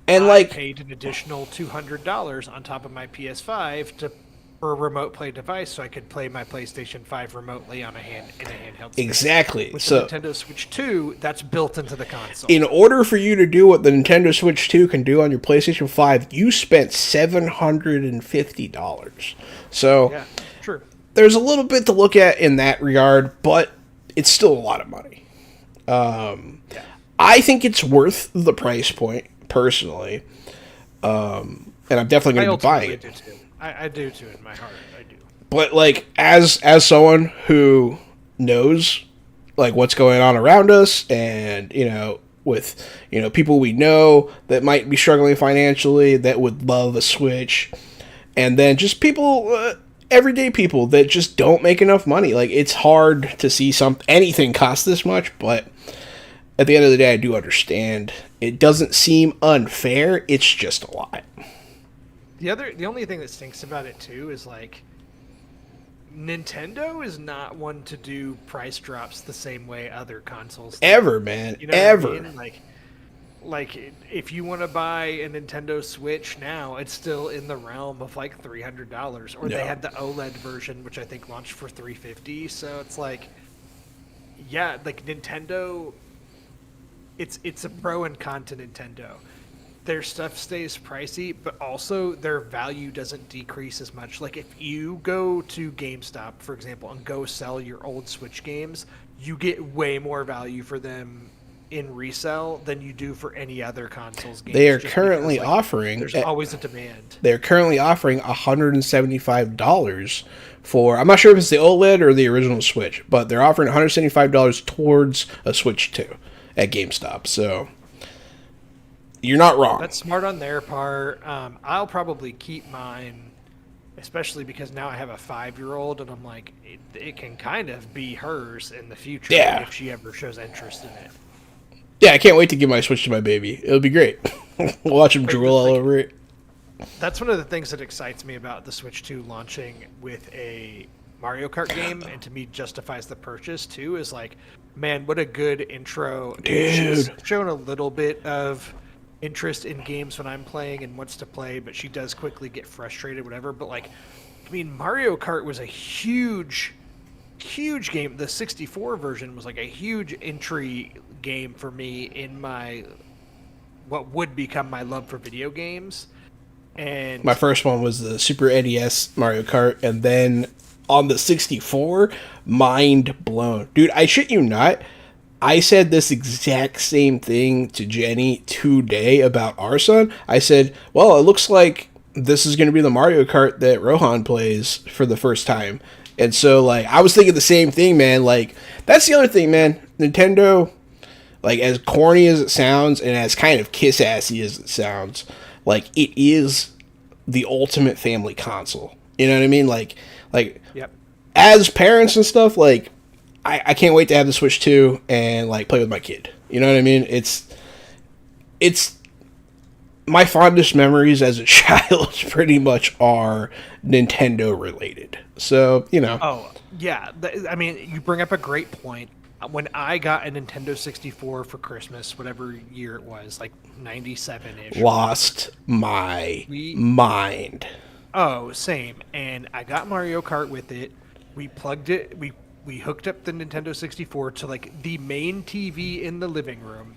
And I paid an additional $200 on top of my PS5 for a remote play device, so I could play my PlayStation 5 remotely in a handheld stick. Exactly. With the Nintendo Switch 2, that's built into the console. In order for you to do what the Nintendo Switch 2 can do on your PlayStation 5, you spent $750. So yeah, true. There's a little bit to look at in that regard, but it's still a lot of money. I think it's worth the price point, personally. And I'm definitely going to be buying it. Do too. I do too, in my heart. I do. But like, as someone who knows like what's going on around us, and with people we know that might be struggling financially, that would love a Switch, and then just people, everyday people that just don't make enough money. Like, it's hard to see anything cost this much, but at the end of the day, I do understand. It doesn't seem unfair. It's just a lot. The only thing that stinks about it too is like Nintendo is not one to do price drops the same way other consoles do. Ever, man. Ever. What I mean? Like if you want to buy a Nintendo Switch now, it's still in the realm of like $300. Or they had the OLED version, which I think launched for $350. So it's like, yeah, like Nintendo, it's a pro and con to Nintendo. Their stuff stays pricey, but also their value doesn't decrease as much. Like if you go to GameStop, for example, and go sell your old Switch games, you get way more value for them in resale than you do for any other console's games. They are currently offering... There's always a demand. They're currently offering $175 for... I'm not sure if it's the OLED or the original Switch, but they're offering $175 towards a Switch 2 at GameStop, so... You're not wrong. That's smart on their part. I'll probably keep mine, especially because now I have a 5-year-old, and I'm like, it can kind of be hers in the future if she ever shows interest in it. Yeah, I can't wait to give my Switch to my baby. It'll be great. Watch him drool all over it. That's one of the things that excites me about the Switch 2 launching with a Mario Kart game, and to me justifies the purchase too, is like, man, what a good intro. Dude. She's shown a little bit of interest in games when I'm playing and wants to play, but she does quickly get frustrated, whatever. But like, I mean, Mario Kart was a huge game. The 64 version was like a huge entry game for me in what would become my love for video games. And my first one was the Super NES Mario Kart, and then on the 64, mind blown. Dude, I shit you not, I said this exact same thing to Jenny today about our son. I said, well, it looks like this is going to be the Mario Kart that Rohan plays for the first time. And so, like, I was thinking the same thing, man. Like, that's the other thing, man. Nintendo, like, as corny as it sounds and as kind of kiss-assy as it sounds, like, it is the ultimate family console. You know what I mean? Like, yep. As parents and stuff, like, I can't wait to have the Switch 2 and like play with my kid. You know what I mean? It's my fondest memories as a child pretty much are Nintendo related. So, Oh, yeah. I mean, you bring up a great point. When I got a Nintendo 64 for Christmas, whatever year it was, like 97-ish. Lost my mind. Oh, same. And I got Mario Kart with it. We plugged it. We hooked up the Nintendo 64 to like the main TV in the living room.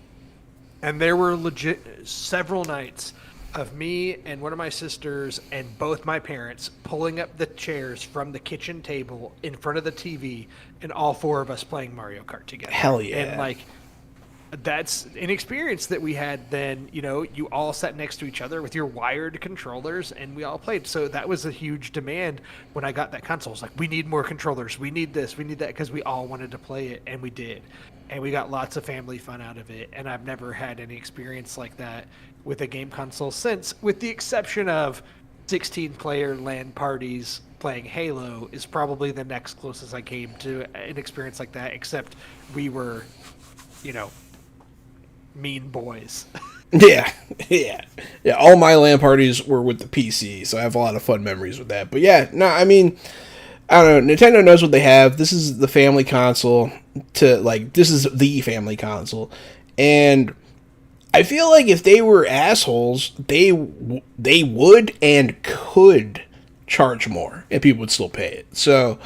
And there were legit several nights of me and one of my sisters and both my parents pulling up the chairs from the kitchen table in front of the TV and all four of us playing Mario Kart together. Hell yeah. And like that's an experience that we had then, you all sat next to each other with your wired controllers and we all played. So that was a huge demand when I got that console. It's like, we need more controllers. We need this, we need that, because we all wanted to play it, and we did. And we got lots of family fun out of it. And I've never had any experience like that with a game console since, with the exception of 16-player LAN parties playing Halo is probably the next closest I came to an experience like that, except we were, mean boys. Yeah. All my LAN parties were with the PC, so I have a lot of fun memories with that. But yeah, no, I mean, I don't know. Nintendo knows what they have. This is the family console. This is the family console, and I feel like if they were assholes, they would and could charge more, and people would still pay it. So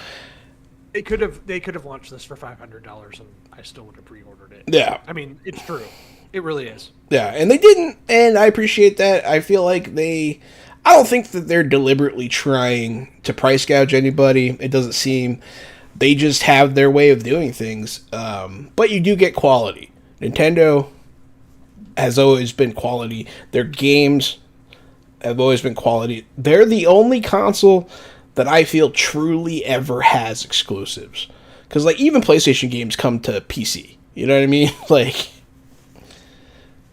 they could have launched this for $500, and I still would have pre-ordered it. Yeah, I mean, it's true. It really is. Yeah, and they didn't, and I appreciate that. I feel like I don't think that they're deliberately trying to price gouge anybody. It doesn't seem. They just have their way of doing things. But you do get quality. Nintendo has always been quality. Their games have always been quality. They're the only console that I feel truly ever has exclusives. Because, even PlayStation games come to PC. You know what I mean?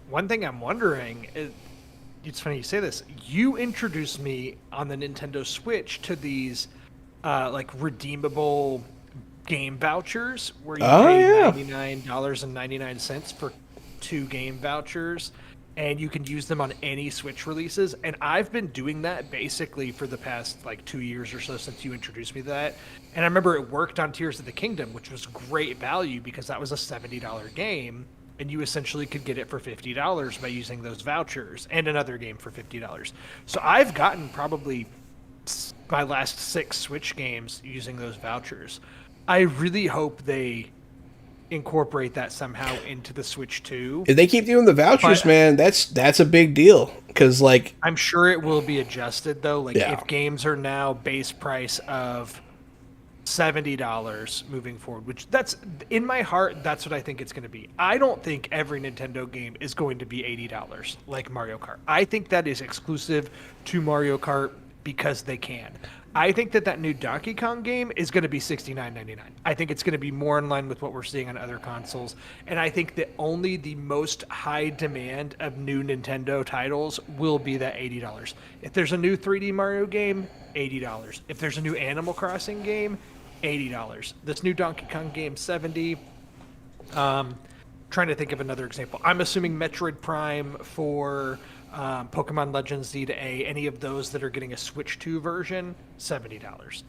One thing I'm wondering is, it's funny you say this. You introduced me on the Nintendo Switch to these redeemable game vouchers where you pay $99.99 for 2 game vouchers, and you can use them on any Switch releases. And I've been doing that basically for the past 2 years or so since you introduced me to that. And I remember it worked on Tears of the Kingdom, which was great value because that was a $70 game. And you essentially could get it for $50 by using those vouchers, and another game for $50. So I've gotten probably my last 6 Switch games using those vouchers. I really hope they incorporate that somehow into the Switch 2. If they keep doing the vouchers, man, that's a big deal. Because I'm sure it will be adjusted though. If games are now base price of $70 moving forward, which that's in my heart, that's what I think it's going to be. I don't think every Nintendo game is going to be $80 like Mario Kart. I think that is exclusive to Mario Kart because they can. I think that new Donkey Kong game is going to be $69.99. I think it's going to be more in line with what we're seeing on other consoles, and I think that only the most high demand of new Nintendo titles will be that $80. If there's a new 3D Mario game, $80. If there's a new Animal Crossing game, $80. This new Donkey Kong game, $70. Trying to think of another example. I'm assuming Metroid Prime for Pokemon Legends Z to A, any of those that are getting a Switch 2 version, $70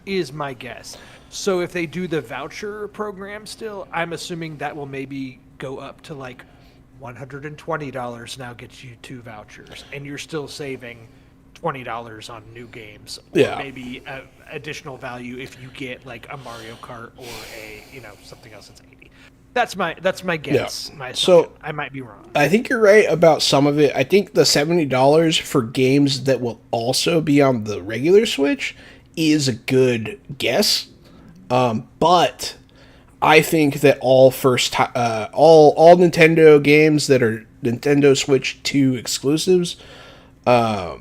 is my guess. So if they do the voucher program still, I'm assuming that will maybe go up to $120 now gets you 2 vouchers, and you're still saving $20 on new games, or maybe additional value if you get a Mario Kart or a something else that's $80. That's my guess. Yeah. My assumption. So I might be wrong. I think you're right about some of it. I think the $70 for games that will also be on the regular Switch is a good guess. But I think that all Nintendo games that are Nintendo Switch 2 exclusives are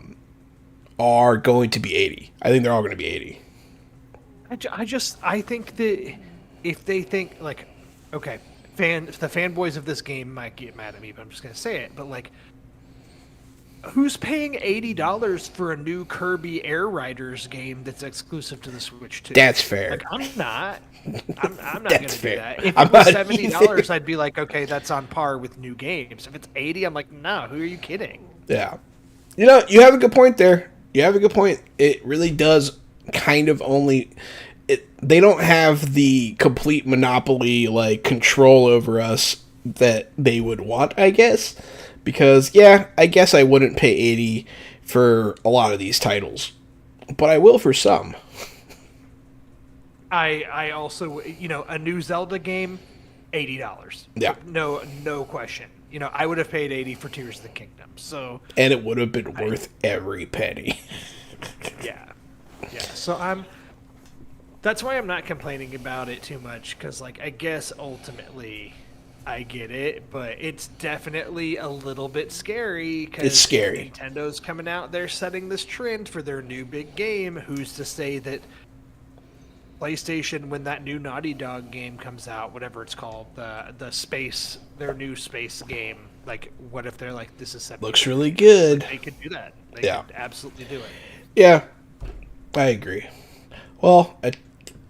going to be $80. I think they're all going to be $80. I think that if they think okay, the fanboys of this game might get mad at me, but I'm just going to say it. But who's paying $80 for a new Kirby Air Riders game that's exclusive to the Switch 2? That's fair. I'm not. I'm not going to do that. If it was $70, I'd be okay, that's on par with new games. If it's $80, I'm no, who are you kidding? Yeah. You have a good point there. You have a good point. It really does kind of only... they don't have the complete monopoly, control over us that they would want, I guess. Because, I guess I wouldn't pay $80 for a lot of these titles. but I will for some. I also, a new Zelda game, $80. Yeah. No question. I would have paid 80 for Tears of the Kingdom. So And it would have been worth every penny. yeah, yeah. That's why I'm not complaining about it too much, because I guess ultimately I get it, but it's definitely a little bit scary. It's scary. Nintendo's coming out, they're setting this trend for their new big game. Who's to say that PlayStation, when that new Naughty Dog game comes out, whatever it's called, their new space game, what if they're like, this is looks really good? They could do that. They could absolutely do it. Yeah, I agree. Well, I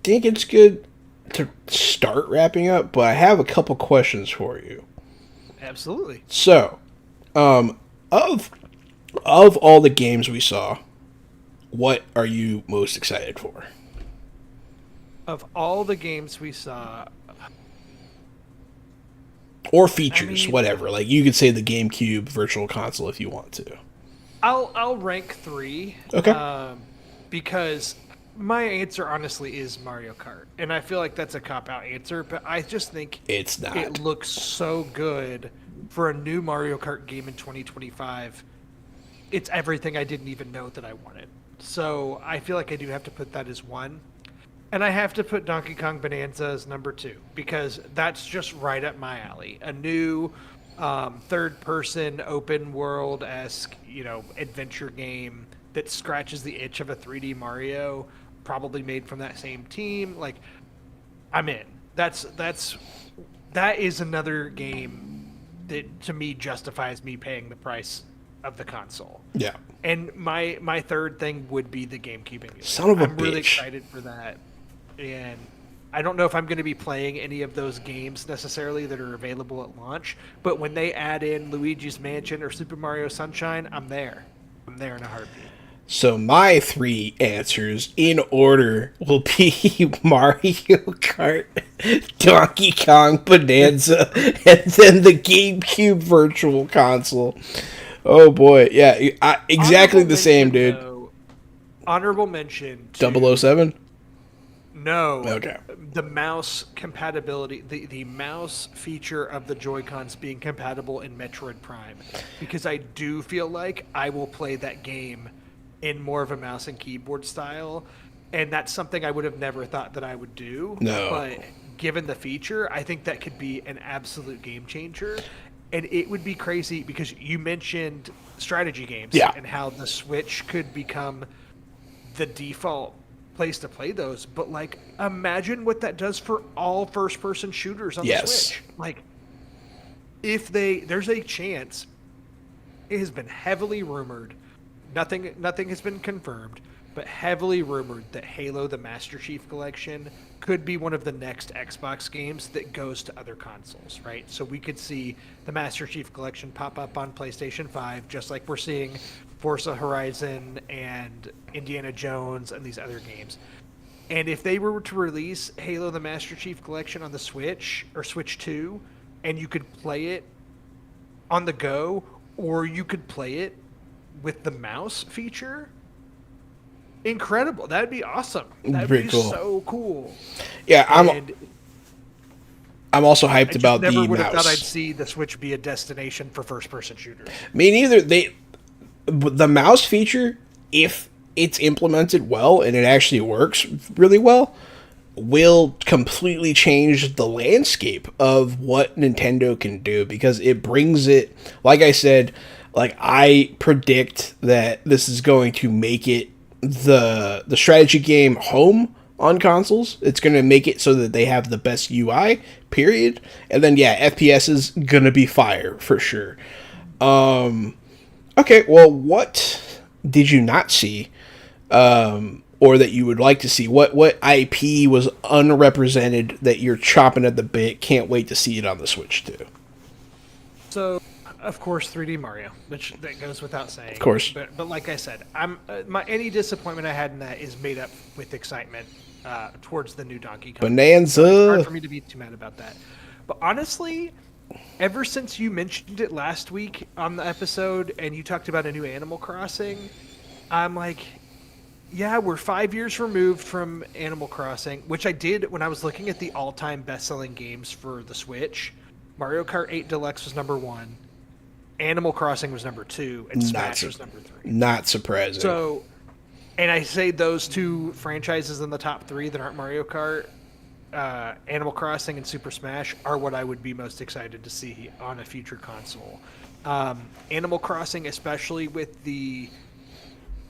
think it's good to start wrapping up, but I have a couple questions for you. Absolutely. So, of all the games we saw, what are you most excited for? Of all the games we saw, or features, whatever. Like, you could say the GameCube Virtual Console if you want to. I'll rank 3. Okay. Because my answer honestly is Mario Kart, and I feel like that's a cop-out answer, but I just think it's not. It looks so good for a new Mario Kart game in 2025. It's everything I didn't even know that I wanted. So I feel like I do have to put that as 1. And I have to put Donkey Kong Bonanza as number 2, because that's just right up my alley. A new third-person, open-world-esque, adventure game that scratches the itch of a 3D Mario, probably made from that same team. I'm in. That is another game that, to me, justifies me paying the price of the console. Yeah. And my third thing would be the GameCube. Son of a bitch. I'm really excited for that. And I don't know if I'm going to be playing any of those games necessarily that are available at launch, but when they add in Luigi's Mansion or Super Mario Sunshine, I'm there. I'm there in a heartbeat. So my 3 answers in order will be Mario Kart, Donkey Kong Bonanza, and then the GameCube Virtual Console. Oh boy, yeah, exactly the same, dude. Honorable mention. 007? No. Okay. The mouse compatibility, the mouse feature of the Joy-Cons being compatible in Metroid Prime, because I do feel like I will play that game in more of a mouse and keyboard style, and that's something I would have never thought that I would do. No. But given the feature, I think that could be an absolute game changer. And it would be crazy, because you mentioned strategy games, and how the Switch could become the default place to play those. But imagine what that does for all first-person shooters on the Switch. There's a chance. It has been heavily rumored. Nothing has been confirmed, but heavily rumored that Halo: The Master Chief Collection could be one of the next Xbox games that goes to other consoles, right? So we could see the Master Chief Collection pop up on PlayStation 5, just like we're seeing Forza Horizon and Indiana Jones and these other games. And if they were to release Halo: The Master Chief Collection on the Switch or Switch 2, and you could play it on the go, or you could play it with the mouse feature, incredible. That'd be awesome. That'd be cool. So cool. Yeah, I'm also hyped about the mouse. I never would have thought I'd see the Switch be a destination for first-person shooters. Me neither. The mouse feature, if it's implemented well and it actually works really well, will completely change the landscape of what Nintendo can do, because it brings it, like I said, I predict that this is going to make it the strategy game home on consoles. It's going to make it so that they have the best UI, period. And then, FPS is going to be fire, for sure. Okay, well, what did you not see, or that you would like to see? What IP was unrepresented that you're chomping at the bit, can't wait to see it on the Switch, too? So, of course, 3D Mario, which that goes without saying. Of course. But like I said, any disappointment I had in that is made up with excitement towards the new Donkey Kong. Bonanza. So it's hard for me to be too mad about that. But honestly, ever since you mentioned it last week on the episode and you talked about a new Animal Crossing, I'm like, Yeah, we're 5 years removed from Animal Crossing, which I did when I was looking at the all-time best-selling games for the Switch. Mario Kart 8 Deluxe was number one, Animal Crossing was number two, and Not Smash su- was number three. not surprising. So, and I say those two franchises in the top three that aren't Mario Kart, Animal Crossing and Super Smash, are what I would be most excited to see on a future console. Animal Crossing, especially with the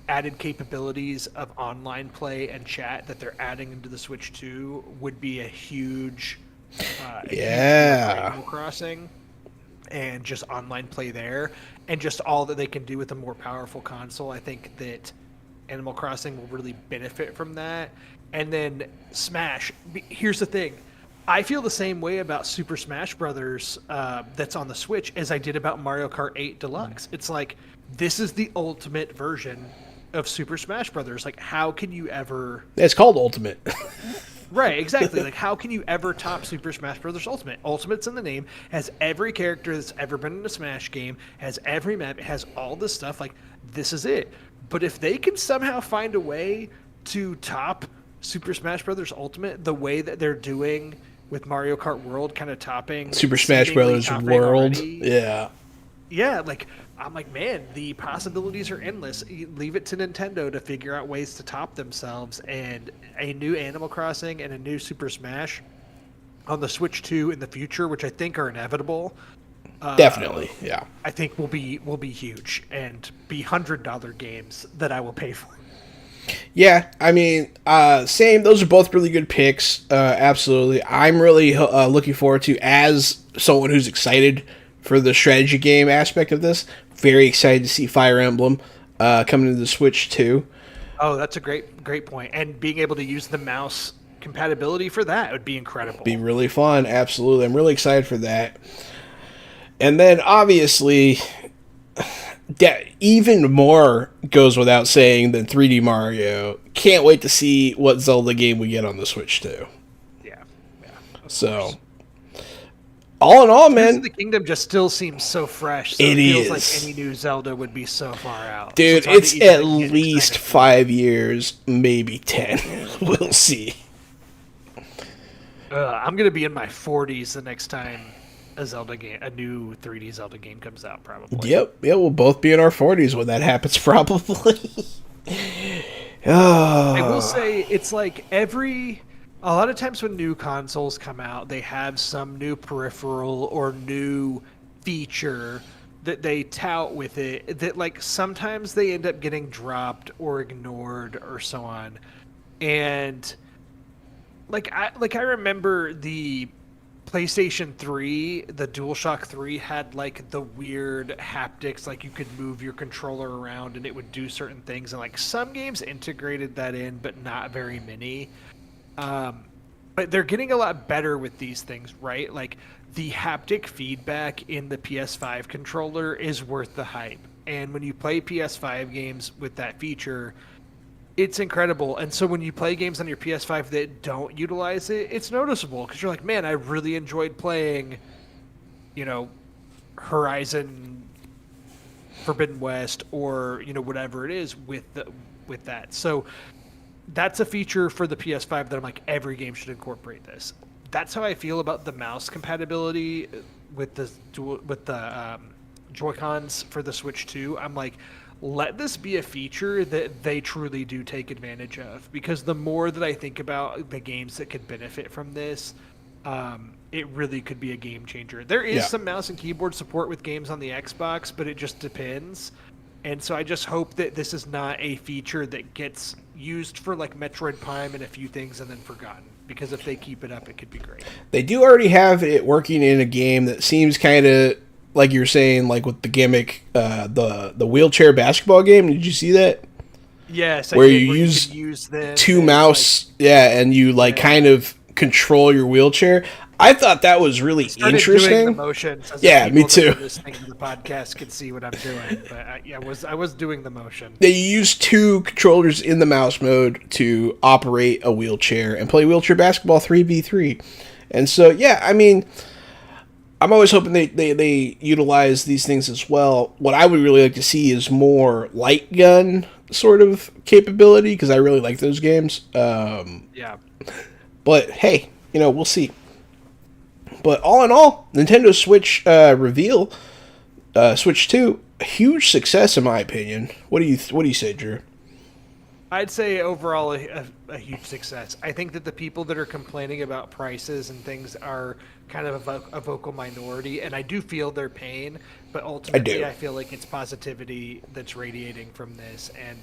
added capabilities of online play and chat that they're adding into the Switch 2, would be a huge, a huge deal for Yeah. Animal Crossing, and just online play there, and just all that they can do with a more powerful console. I think that Animal Crossing will really benefit from that. And then Smash. Here's the thing. I feel the same way about Super Smash Brothers that's on the Switch as I did about Mario Kart 8 Deluxe. It's like, this is the ultimate version of Super Smash Brothers. Like, how can you ever... It's called Ultimate. Right, exactly. Like, how can you ever top Super Smash Brothers Ultimate? Ultimate's in the name, has every character that's ever been in a Smash game, has every map, has all this stuff. Like, this is it. But if they can somehow find a way to top Super Smash Brothers Ultimate the way that they're doing with Mario Kart World, kind of topping Super Smash seemingly Brothers topping World. already, Yeah. yeah, like, I'm like, man, the possibilities are endless. You leave it to Nintendo to figure out ways to top themselves, and a new Animal Crossing and a new Super Smash on the Switch 2 in the future, which I think are inevitable. Definitely. Yeah. I think will be huge and be $100 games that I will pay for. Yeah, I mean, same. Those are both really good picks. Absolutely. I'm really looking forward to, as someone who's excited for the strategy game aspect of this, very excited to see Fire Emblem coming to the Switch too. Oh, that's a great point. And being able to use the mouse compatibility for that would be incredible. Be really fun. Absolutely. I'm really excited for that. And then, obviously, even more goes without saying than 3D Mario. Can't wait to see what Zelda game we get on the Switch too. Yeah. So, course. all in all, Tears man, of the Kingdom just still seems so fresh. So It it feels is. like any new Zelda would be so far out. dude, so hard it's to even at get least excited for it. 5 years, maybe 10. We'll see. I'm gonna be in my 40s the next time a new 3D Zelda game comes out, probably. Yep, yeah, we'll both be in our 40s when that happens, probably. I will Oh, say it's like a lot of times when new consoles come out, they have some new peripheral or new feature that they tout with it that, like, sometimes they end up getting dropped or ignored or so on. And I remember the PlayStation 3, the DualShock 3 had like the weird haptics, like you could move your controller around and it would do certain things, and like some games integrated that in, but not very many. But they're getting a lot better with these things, right? Like, the haptic feedback in the PS5 controller is worth the hype. And when you play PS5 games with that feature, it's incredible. And so when you play games on your PS5 that don't utilize it, it's noticeable because you're like, man, I really enjoyed playing, Horizon Forbidden West, or whatever it is with that. So that's a feature for the PS5 that I'm like, every game should incorporate this. That's how I feel about the mouse compatibility with the Joy-Cons for the Switch 2. I'm like, let this be a feature that they truly do take advantage of, because the more that I think about the games that could benefit from this, it really could be a game changer. There is some mouse and keyboard support with games on the Xbox, but it just depends. And so I just hope that this is not a feature that gets used for like Metroid Prime and a few things and then forgotten. Because if they keep it up, it could be great. they do already have it working in a game that seems kind of like you're saying, like with the gimmick, the wheelchair basketball game. Did you see that? Yes, Where you can use them two and, mouse, and you kind of control your wheelchair. I thought that was really started interesting. doing the motions. As Yeah, me people too. that are listening to the podcast could see what I'm doing, but I was doing the motion. They use two controllers in the mouse mode to operate a wheelchair and play wheelchair basketball 3v3. And so, yeah, I mean, I'm always hoping they utilize these things as well. What I would really like to see is more light gun sort of capability because I really like those games. Yeah. But hey, we'll see. But all in all, Nintendo Switch reveal, Switch 2, a huge success in my opinion. What do you say, Drew? I'd say overall a huge success. I think that the people that are complaining about prices and things are kind of a vocal minority, and I do feel their pain, but ultimately I feel like it's positivity that's radiating from this. And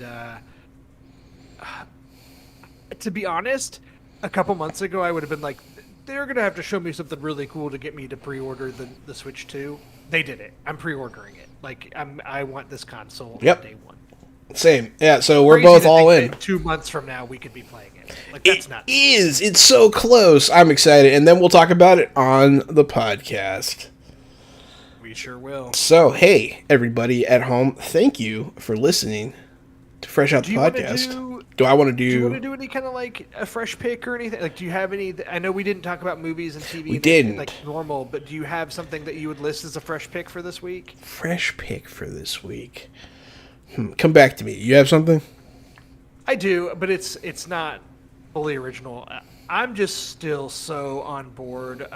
to be honest, a couple months ago I would have been like, they're going to have to show me something really cool to get me to pre-order the Switch 2. They did it. I'm pre-ordering it. Like, I want this console on day one. Same. Yeah, so we're both all in. 2 months from now, we could be playing it. Like, that's nuts. It is. It's so close. I'm excited. And then we'll talk about it on the podcast. We sure will. So, hey, everybody at home, thank you for listening to Fresh Out the Podcast. Do I want to do... Do you want to do any kind of, like, a fresh pick or anything? Like, do you have any... I know we didn't talk about movies and TV. We didn't. Like, normal, but do you have something that you would list as a fresh pick for this week? Fresh pick for this week. Come back to me. You have something? I do, but it's not fully original. I'm just still so on board.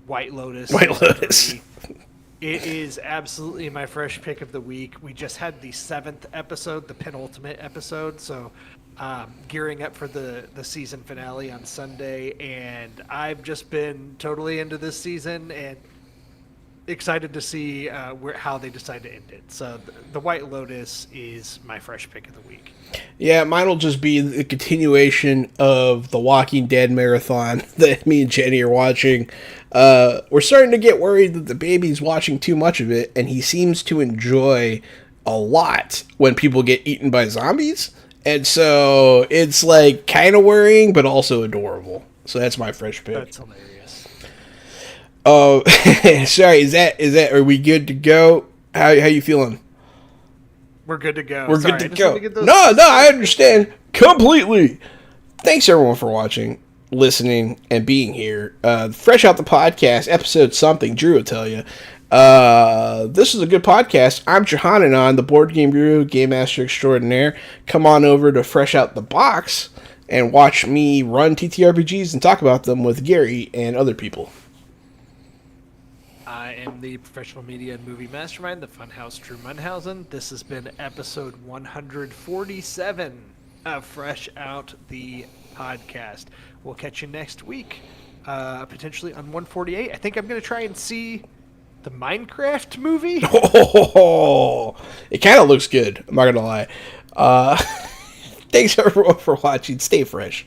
White Lotus. White Lotus. It is absolutely my fresh pick of the week. We just had the 7th episode, the penultimate episode, so gearing up for the season finale on Sunday, and I've just been totally into this season and excited to see how they decide to end it. So the White Lotus is my fresh pick of the week. Yeah, mine will just be the continuation of the Walking Dead marathon that me and Jenny are watching. We're starting to get worried that the baby's watching too much of it, and he seems to enjoy a lot when people get eaten by zombies. And so it's like kind of worrying, but also adorable. So that's my fresh pick. That's hilarious. Oh, sorry. Is that? Are we good to go? How you feeling? We're good to go. We're good to go. No, I understand completely. Thanks everyone for watching, listening, and being here. Fresh Out the Podcast, episode something. Drew will tell you. This is a good podcast. I'm Jahan, and I'm the board game guru, game master extraordinaire. Come on over to Fresh Out the Box and watch me run TTRPGs and talk about them with Gary and other people. I am the professional media and movie mastermind, the Funhouse Drew Munhausen. This has been episode 147 of Fresh Out the Podcast. We'll catch you next week, potentially on 148. I think I'm going to try and see the Minecraft movie. Oh, it kind of looks good. I'm not going to lie. Thanks everyone for watching. Stay fresh.